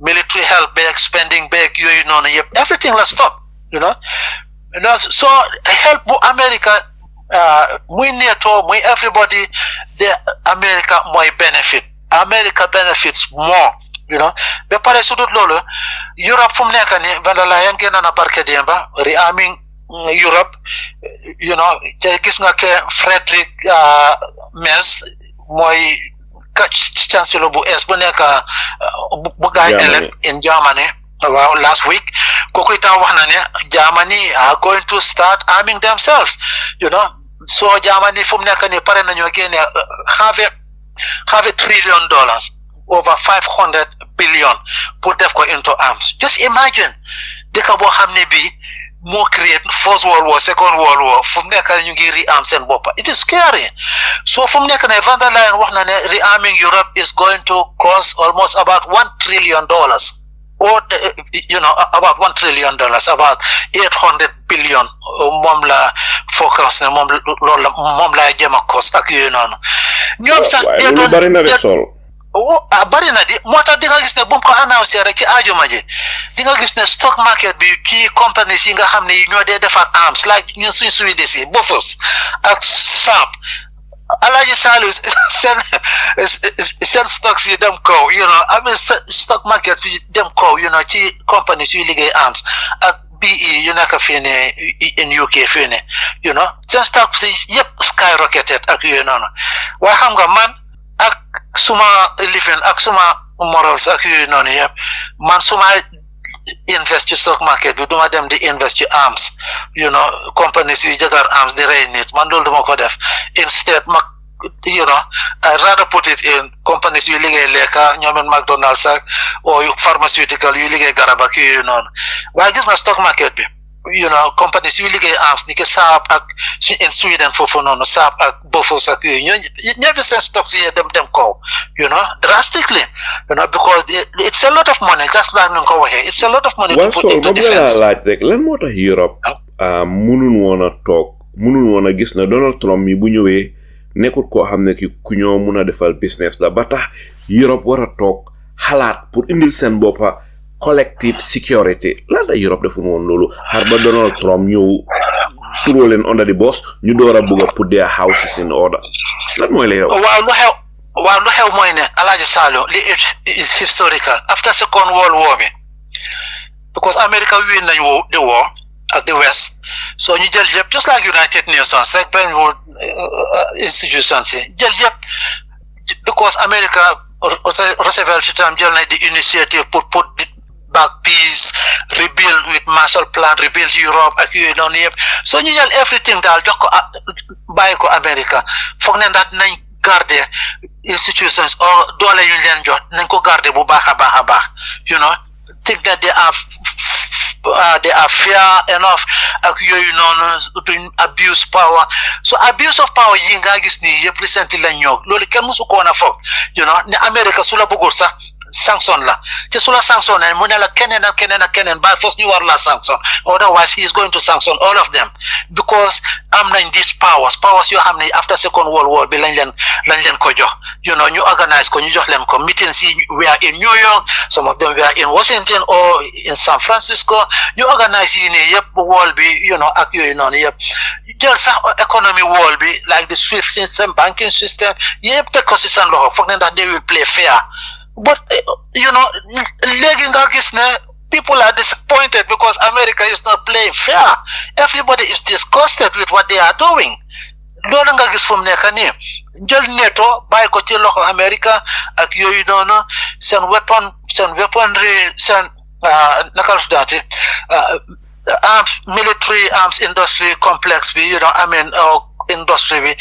[SPEAKER 2] military help bag spending bag yooyu noonu yëpp everything la stop you know so help bu America muy NATO muy everybody the America mooy America benefits more you know ba pare su dut loolu Europe fu mu nekk nii vandala yan génn na barke démba rearming Europe you know te gis nga ke Friedrich Merz mooy chancellor bu es bu nekk bu gaay elect in Germany waaw last week kooku itam wax na ne Germany are going to start arming themselves you know so Germany fu mu nekk nii pare nañoo génne have $1 trillion over 500 billion pour def ko into arms just imagine dëkk boo xam ne bii moo create First World War Second World War fu mu nekk ñu ngi rearm seen boppa it is scary so fu mu nekk ne van der Leyen wax na ne rearming Europe is going to cost almost about $1 trillion or you know about $1 trillion about 800 billion moom la focus ne moom la jëm a cost ak yooyu noonu ñoom sax
[SPEAKER 1] bari na de sol
[SPEAKER 2] bari na di moo tax di nga gis ne bu mu ko annoncé rek ci ajuma ji di nga gis ne stock market bi ci companies yi nga xam ne ñoo dee defar arms like ñun suñ Swedish yi Bofors ak Saab Alhaji Saleh seen stocks yi dem kaw you know I mean stock market yi dem kaw you know ci companies yu liggéey arms ak BE yu nekk fii ne in UK fii ne you know seen stocks yi yëpp skyrocketed ak yooyu noonu waaye xam nga man ak suma living ak suma morals ak yooyu noonu yëpp man su ma invest ci stock market bi duma dem di invest ci arms companies yu jagar arms di rey nit man loolu duma ko def instead I rather put it in companies yu liggéey lekka ñoomen McDonald's ak or pharmaceutical yu liggéey garab ak yooyu noonu waaye gis nga stock market bi companies yu liggéey arms ni ki Saab ak in Sweden foofu noonu Saab ak Bofors ak yooyu ñëpp seen stocks yi dem kaw drastically because it's a lot of money just like nu nga ko waxee it's a lot of money to put into defense.
[SPEAKER 1] Laaj rek lan moo tax Europe mënul woon a gis na Donald Trump mi bu ñëwee nekkul koo xam ne ki ku ñoo mun a defal business la ba tax Europe war a toog xalaat pour indil seen boppa collective security lan la Europe deful woon loolu xar ba Donald Trump ñëw turoo leen under the boss ñu door a bëgg a put their houses in order lan mooy la yow.
[SPEAKER 2] waaw lu xew mooy ne Alhaji Sallow li it is historical after Second World War bi because America win nañu the war ak the West so ñu jël yëpp just like United Nations rek benn institutions yi jël yëpp because America Roosevelt ci tam jël na the initiative pour put back peace rebuild with Marshall Plan rebuild Europe ak yooyu noonu yëpp so ñu jël everything daal jox ko bàyyi ko America foog ne ndax nañ garder institutions or doole yu leen jox nañ ko garder bu baax a baax think that they are fair enough ak yooyu noonu to abuse power so abuse of power yi nga gis ni yëpp recently lañ ñëw loolu kenn musu ko woon a foog ne America su la bëggul sax sanction la te su la sanction ne mu ne la keneen by force ñu war la sanction otherwise he is going to sanction all of them because am nañ these powers yoo xam ne after Second World War bi lañ leen ko jox ñu organize ko ñu jox leen ko meetings yi we are in New York some of them we are in Washington or in San Francisco ñu organize yi nii yëpp wall bi ak yooyu noonu yëpp jël sax economy wall bi like the SWIFT system banking system yëpp teg ko si seen loxo foog ne ndax they will play fair but léegi nga gis ne people are disappointed because America is not playing fair everybody is disgusted with what they are doing loolu nga gis fu mu nekk nii jël NATO bàyyi ko ci loxo America ak yooyu noonu seen weaponry seen naka la tuddaati military arms industry complex bi industry bi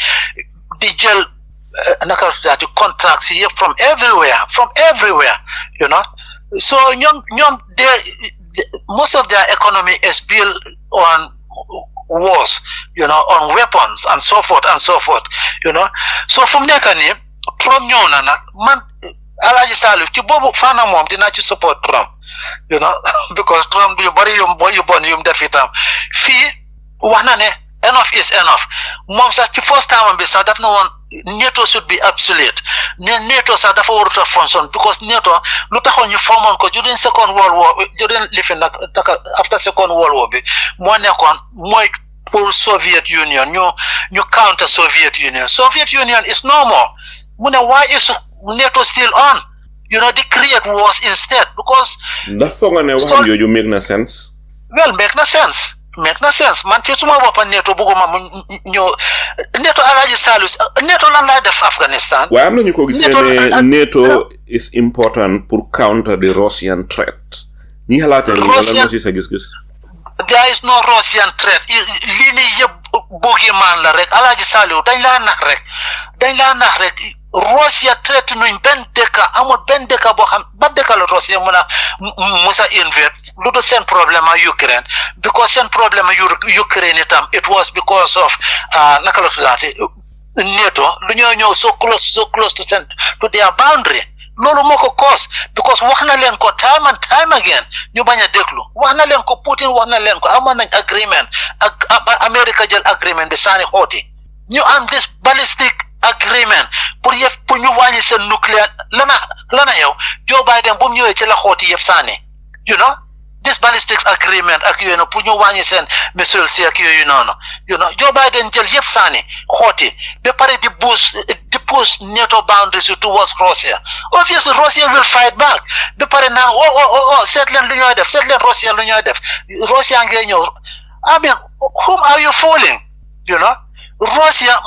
[SPEAKER 2] di jël naka la tuddaati contracts yi yëpp from everywhere so ñoom most of their economy is built on wars on weapons and so forth so fu mu nekk nii Trump ñëw na nag man Alhaji Sallow ci boobu fana moom dinaa ci support Trump because Trump yu bari yu bon yum def itam fii wax na ne enough is enough moom sax ci first time bi sax daf na woon NATO should be obsolete NATO sax dafa warut a function because NATO lu taxoon ñu formoon ko during Second World War during lifin nag after Second World War bi moo nekkoon mooy pour Soviet Union ñu counter Soviet Union is no more mu ne why is NATO still on they create wars instead because
[SPEAKER 1] ndax foog nga ne wax jooju make na sense
[SPEAKER 2] well make na sense man ci suma boppa NATO bëgguma mu ñëw NATO Alhaji Sallow NATO lan lay def Afghanistan
[SPEAKER 1] waaye am na ñu ko gisee ne NATO is important pour counter the Russian threat ñi xalaat ne lan moo si sa gis-gis
[SPEAKER 2] there is no Russian threat lii nii yëpp boogi maan la rek Alhaji Sallow dañ laa nax rek Russia threat nuñ benn dëkk amul benn dëkk boo xam ba dëkk la Russia mën a musa invade lu dul seen problème ak Ukraine because seen problème ak Ukraine itam it was because of naka la tuddaate NATO lu ñëw so close to their boundary loolu moo ko cause because wax na leen ko time and time again ñu bañ a déglu wax na leen ko Putin wax na leen ko amoon nañ agreement ak America jël agreement bi saani xooti ñu am this ballistic agreement pour ñu wàññi seen nucléaire lana yow Joe Biden bu mu ñëwee ci la xooti yëpp saani this ballistic agreement ak yooyu noonu pour ñu wàññi seen missiles si ak yooyu noonu Joe Biden jël yëpp saani xooti ba pare di push NATO boundaries towards Russia obviously Russia will fight back ba pare naan seet leen lu ñooy def seet leen Russia lu ñooy def Russia ngee ñëw I mean whom are you fooling Russia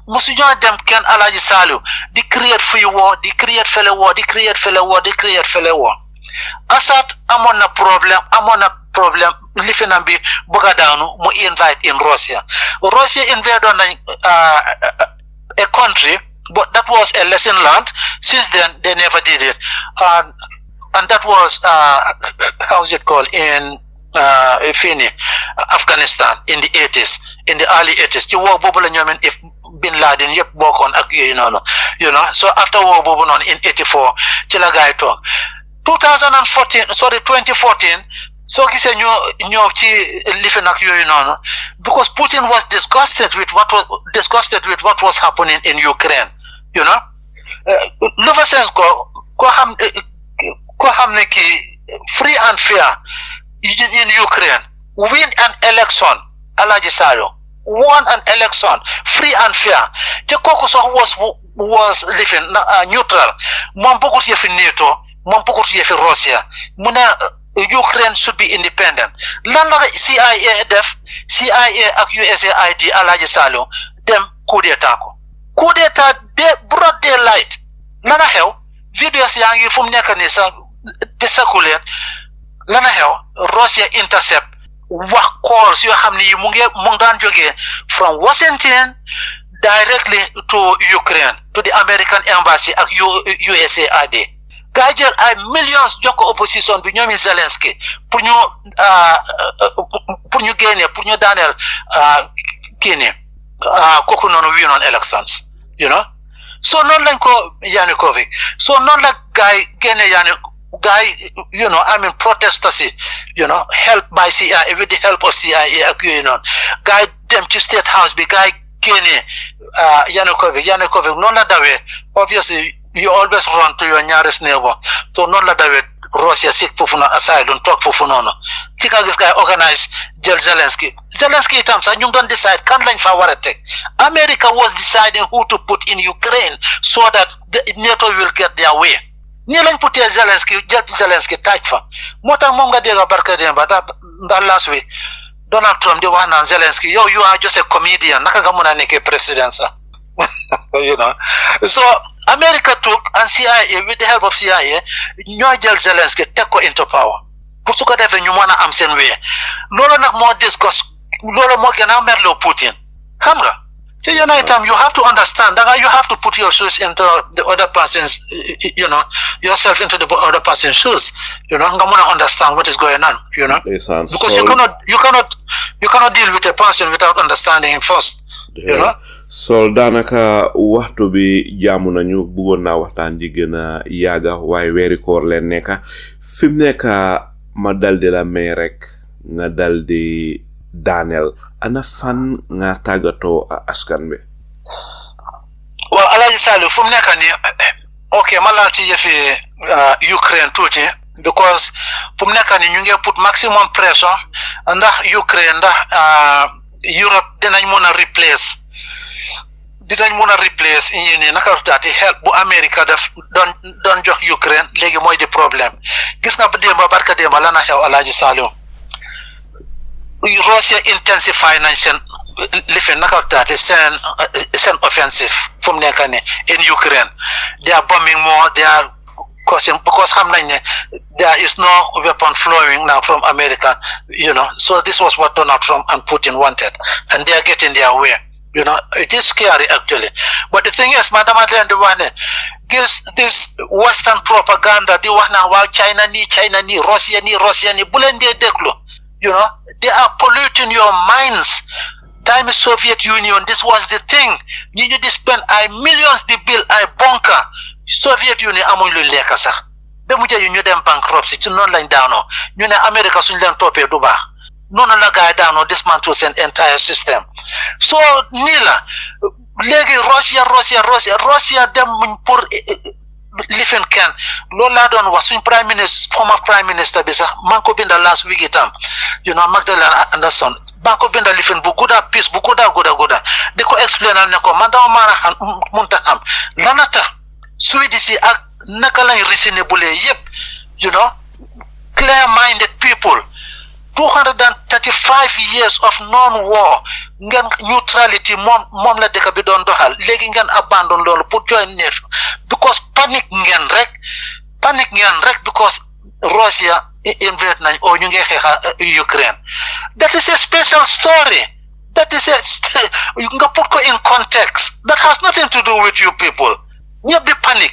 [SPEAKER 2] musu ñoo dem kenn Alaji Salu di create free war di create fele war di create fele war di create fele war Assad amoon na problème lifinam bi buga daanu mu invite in Russia invade on a country, but that was a lesson learned. Since then they never did it, and that was how's it called in Afghanistan in the 80s, in the early 80s. ci war boobu la ñoomen if Bin Laden yëpp bokkoon ak yooyu noonu, you know. So after war boobu noonu in 84 ci la gaay toog 2014 so gisee ñoo ci life nag yooyu noonu, because Putin was disgusted with what was happening in Ukraine, you know. Lufasens ko xam ne ki free and fair in Ukraine win an election, Alaji Salo won an election free and fair te kooku sax was living neutral, moom bëggut yëfi NATO, moom bëggut yëfi Russia, mu ne Ukraine should be independent. Lan la CIA def, CIA ak USAID Alaji Salo dem coup d'état de broad daylight. Lana xew videos yaa ngi fu mu nekk nii sax di circulate. Lana xew Russia intercept wax calls yoo xam ne mu ngi daan jógee from Washington directly to Ukraine, to the American embassy ak USAID. gaa jël ay millions jox ko opposition bi ñoomi Zelensky pour ñu génne pour ñu daaneel kii ni kooku noonu win on elections, you know. So noonu lañ ko Yanukovych, so noonu la gaay génne you know, I mean protesters yi, you know, helped by CIA, with the help of CIA ak yooyu noonu gaay dem ci State House bi gaay génne Yanukovych noonu la dawee. Obviously you always run to your nearest neighbor, so noonu la dawee Russia seek foofu noonu asylum toog foofu noonu ci ka gis gaay organise jël Zelensky itam sax ñu ngi doon decide kan lañ fa war a teg. America was deciding who to put in Ukraine so that the NATO will get their way. nii lañ putee Zelensky taaj fa, moo tax moom nga dégg barka démba ndax last week Donald Trump di wax naan Zelensky yow you are just a comedian, naka nga mën a nekkee président sax you know. So America took and CIA with the help of CIA ñoo jël Zelensky teg ko into power pour su ko defee ñu mën a am seen wee. Loolu nag moo gën a merloo Putin, xam nga. So you have to understand that you have to put your shoes into the other person's, you know, yourself into the other person's shoes. You know, nga muna understand what is going on. You know, because you cannot deal with a person without understanding him first. You know.
[SPEAKER 1] So daanaka waxtu bi jaamu nañu bëggoon naa waxtaan ji gën a yàgga waaye weeri koor leen nekka fi mu nekk ma daldi la may rek nga daldi Daniel ana fan nga tàggatoo askan bi.
[SPEAKER 2] Well, Alaji Salu fu mu nekk nii ok ma laal ci yëfi Ukraine tuuti because fu mu nekk nii ñu ngi put maximum pressure ndax Ukraine ndax Europe dinañ mën a replace ñi ne naka daati help bu America def doon jox Ukraine léegi mooy di problème. Gis nga barka démba la na xew Alaji Salu Russia intensify nañ seen lifin naka daati seen offensive fu mu nekk nii in Ukraine. They are bombing more, they are causing, because xam nañ ne there is no weapon flowing now from America, you know. So this was what Donald Trump and Putin wanted, and they are getting their way. You know, it is scary actually. But the thing is, Madam Adlan, this Western propaganda, the one now, China ni, Russia ni, bulende deklo. You know, they are polluting your minds. Time Soviet Union, this was the thing. You need to spend millions the bill, bunker. Soviet Union amuñ lu lekk sax. Ba mu jël ñu dem bankruptcy ci noonu lañ daanoo. Ñu ne America suñ leen toppee du baax. Noonu la gaay daanoo dismantle seen entire system. So nii la léegi Russia dem muñ pour lifin kenn. Loolu laa doon wax suñ former prime minister bi sax maa ngi ko binda last week itam, you know, Magdalena Anderson maa ngi ko binda lifin bu gudda piece bu gudda di ko explainal ne ko man dama munta xam lana tax Swedish ak naka lañ reasonable yëpp, you know, clear-minded people 235 years of non-war ngeen neutrality moom la dëkk bi doon doxal léegi ngeen abandon loolu pour join NATO because panic ngeen rek because Russia invade nañ o ñu ngi xeexa Ukraine. That is a special story. That is nga put ko in context. That has nothing to do with you people. ñëpp di panic.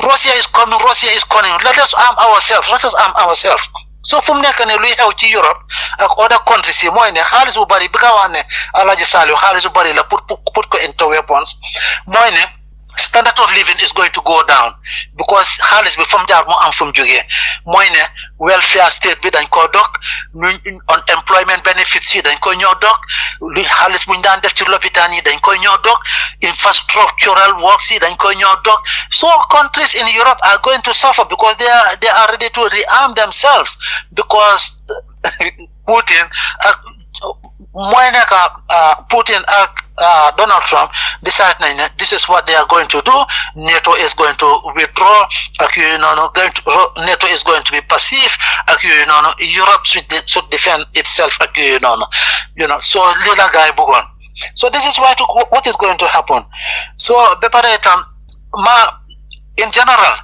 [SPEAKER 2] Russia is coming. Let us arm ourselves. So fu mu nekk ne luy xew ci Europe ak other countries yi mooy ne xaalis bu bari bi nga wax ne Alhaji Saliou xaalis bu bari la pour put ko into weapons mooy ne standard of living is going to go down because xaalis bi fu mu jaar mu am fu mu jógee mooy ne welfare state bi dañ ko dog unemployment benefits yi dañ ko ñëw dog lu xaalis bu ñu daan def ci lopitaan yi dañ ko ñëw dog infrastructural works yi dañ ko ñëw dog so countries in Europe are going to suffer because they are ready to rearm themselves because Putin mooy nekk Putin ak Donald Trump decide nañ ne this is what they are going to do. NATO is going to withdraw ak yooyu noonu NATO is going to be passive ak yooyu noonu Europe should defend itself ak yooyu noonu so lii la gaay bëggoon so this is what is going to happen so ba pare itam in general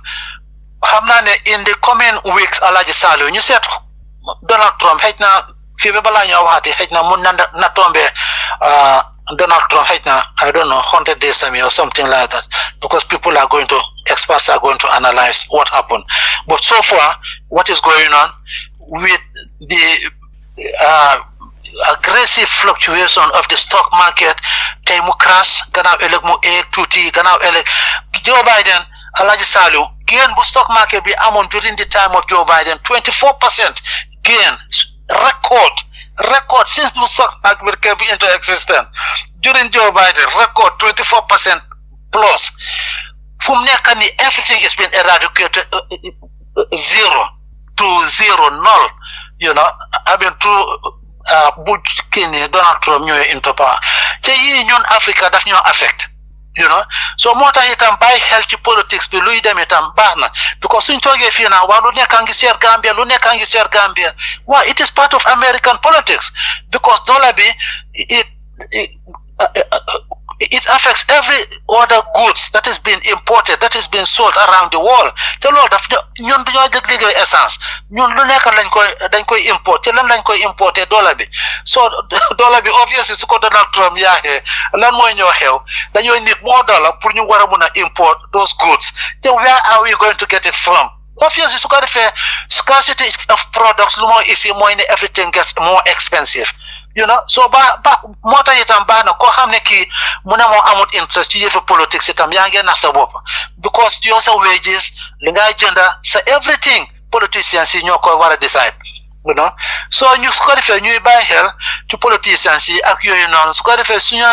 [SPEAKER 2] xam naa ne in the coming weeks Alhaji Saliou ñu seet Donald Trump xëy na fii ba balaa ñoo waxati xëy na mun na tombe Donald Trump xëy na I don't know 100 days or something like that because experts are going to analyze what happened but so far what is going on with the aggressive fluctuation of the stock market tey mu crash gannaaw ëllëg mu eeg tuuti gannaaw ëllëg Joe Biden Alhaji Saliou gain bu stock market bi amoon during the time of Joe Biden 24% gain record since the stock market came into existence during Joe Biden record 24% plus from nekk everything is been eradicated 0 to 0 null I mean to bu Kenya Donald Trump ñëwee into power te yii ñun Africa daf ñoo affect so moo tax itam bàyyi xel ci politics bi luy dem itam baax na because suñ toogee fii naa waa lu nekk a ngi seer Gambia waa it is part of American politics because dollar bi it affects every other goods that is being imported that is being sold around the world te loolu daf ñun dañoo jëg liggéey essence ñun lu nekk dañ koy import te lan lañ koy importer dollar bi so dollar bi obviously su ko Donald Trump yaaxee lan mooy ñoo xew dañooy nit more dollar pour ñu war a mun a import those goods te where are we going to get it from obviously su ko defee scarcity of products lu moo isi mooy ne everything gets more expensive so moo tax itam baax na koo xam ne kii mu ne moo amut interest ci yëfi politics itam yaa ngi nax sa bopp because yow sa wages li ngay jënda sa everything politicians yi ñoo koy war a decide so ñu su ko defee ñuy bàyyi xel ci politicians yi ak yooyu noonu su ko defee suñu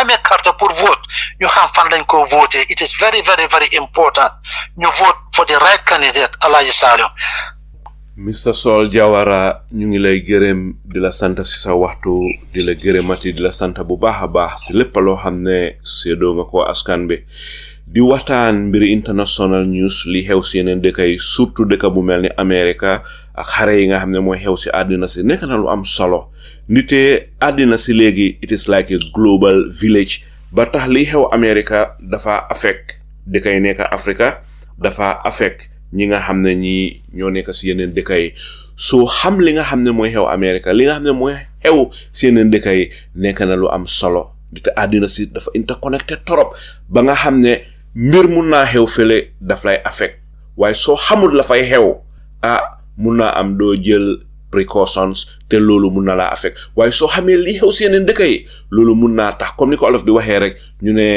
[SPEAKER 2] amee carte pour vote ñu xam fan lañ ko voté it is very very very important ñu vote for the right candidate Alhaji Saliou.
[SPEAKER 1] Mr Saul Jawara ñu ngi lay gërëm di la sant ci sa waxtu di la gërëmati di la sant bu baax a baax ci lépp loo xam ne séedoo nga ko askan bi di waxtaan mbiri international news li xew ci yeneen dëkk yi surtout dëkk bu mel ni America ak xare yi nga xam ne mooy xew ci àddina si nekk na lu am solo nite àddina si léegi it is like a global village ba tax li xew America dafa affect dëkk yi nekk Africa dafa affect ñi nga xam ne ñi ñoo nekk ci yeneen dëkk yi soo xam li nga xam ne mooy xew America li nga xam ne mooy xew ci yeneen dëkk yi nekk na lu am solo te àddina si dafa interconnected torop ba nga xam ne mbir mun naa xew fële daf lay affect waaye soo xamul la fay xew mun naa am doo jël precautions te loolu mun na laa affect waaye soo xamee li xew ci yeneen dëkk yi loolu mun naa tax comme ni ko olof di waxee rek ñu ne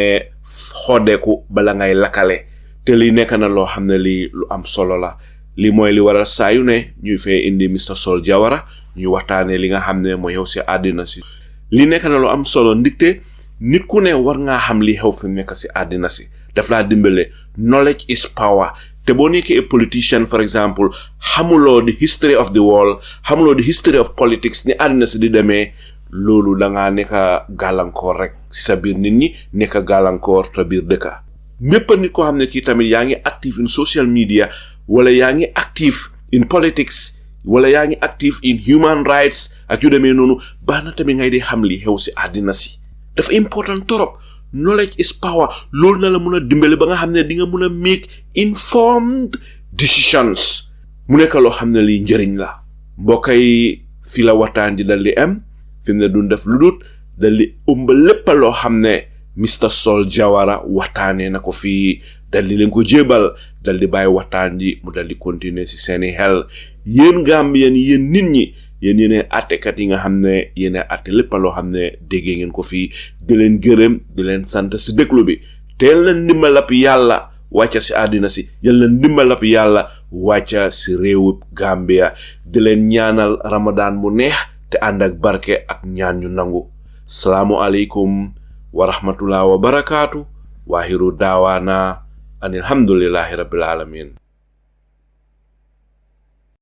[SPEAKER 1] xoddeeku bala ngay lakkale te li nekk na loo xam ne lii lu am solo la li mooy li waral saa yu ne ñuy fee indi Mr Saul Jawara ñuy waxtaanee li nga xam ne mooy xew ci àddina si li nekk na lu am solo ndigte nit ku ne war ngaa xam li xew fi nekk ci àddina si daf laa dimbale knowledge is power te boo nekkee politician for example xamuloo the history of the world xamuloo the history of politics ni àddina si di demee loolu da ngaa nekk gàllankoor rek ci sa biir nit ñi nekk gàllankoor sa biir dëkka mépp nit koo xam ne kii tamit yaa ngi active in social media wala yaa ngi active in politics wala yaa ngi active in human rights ak yu demee noonu baax na tamit ngay di xam li xew si àddina si dafa important torop knowledge is power loolu na la mun a dimbale ba nga xam ne di nga mun a make informed decisions mu nekk loo xam ne lii njëriñ la mbokk yi fi la waxtaan di dal di am fi mu ne duñ def lu dul dal di ëmb lépp loo xam ne Mr Saul Jawara waxtaanee na ko fii dal di leen ko jébal dal di bàyyi waxtaan ji mu dal di continuer si seeni xel yéen Gambien yéen nit ñi yéen yéen àttekat yi nga xam ne yéen àtte lépp loo xam ne déggee ngeen ko fii di leen gërëm di leen sant si déglu bi teel na ndimbalab yàlla wàcca si àddina si yal na ndimbalab yàlla wàcca si réewu Gambia di leen ñaanal Ramadan bu neex te ànd ak barke ak ñaan ñu nangu salaamu aleykum wa rahmatullah wa barakaatu waahiru daawaana an alhamdulillahi rabbil alamin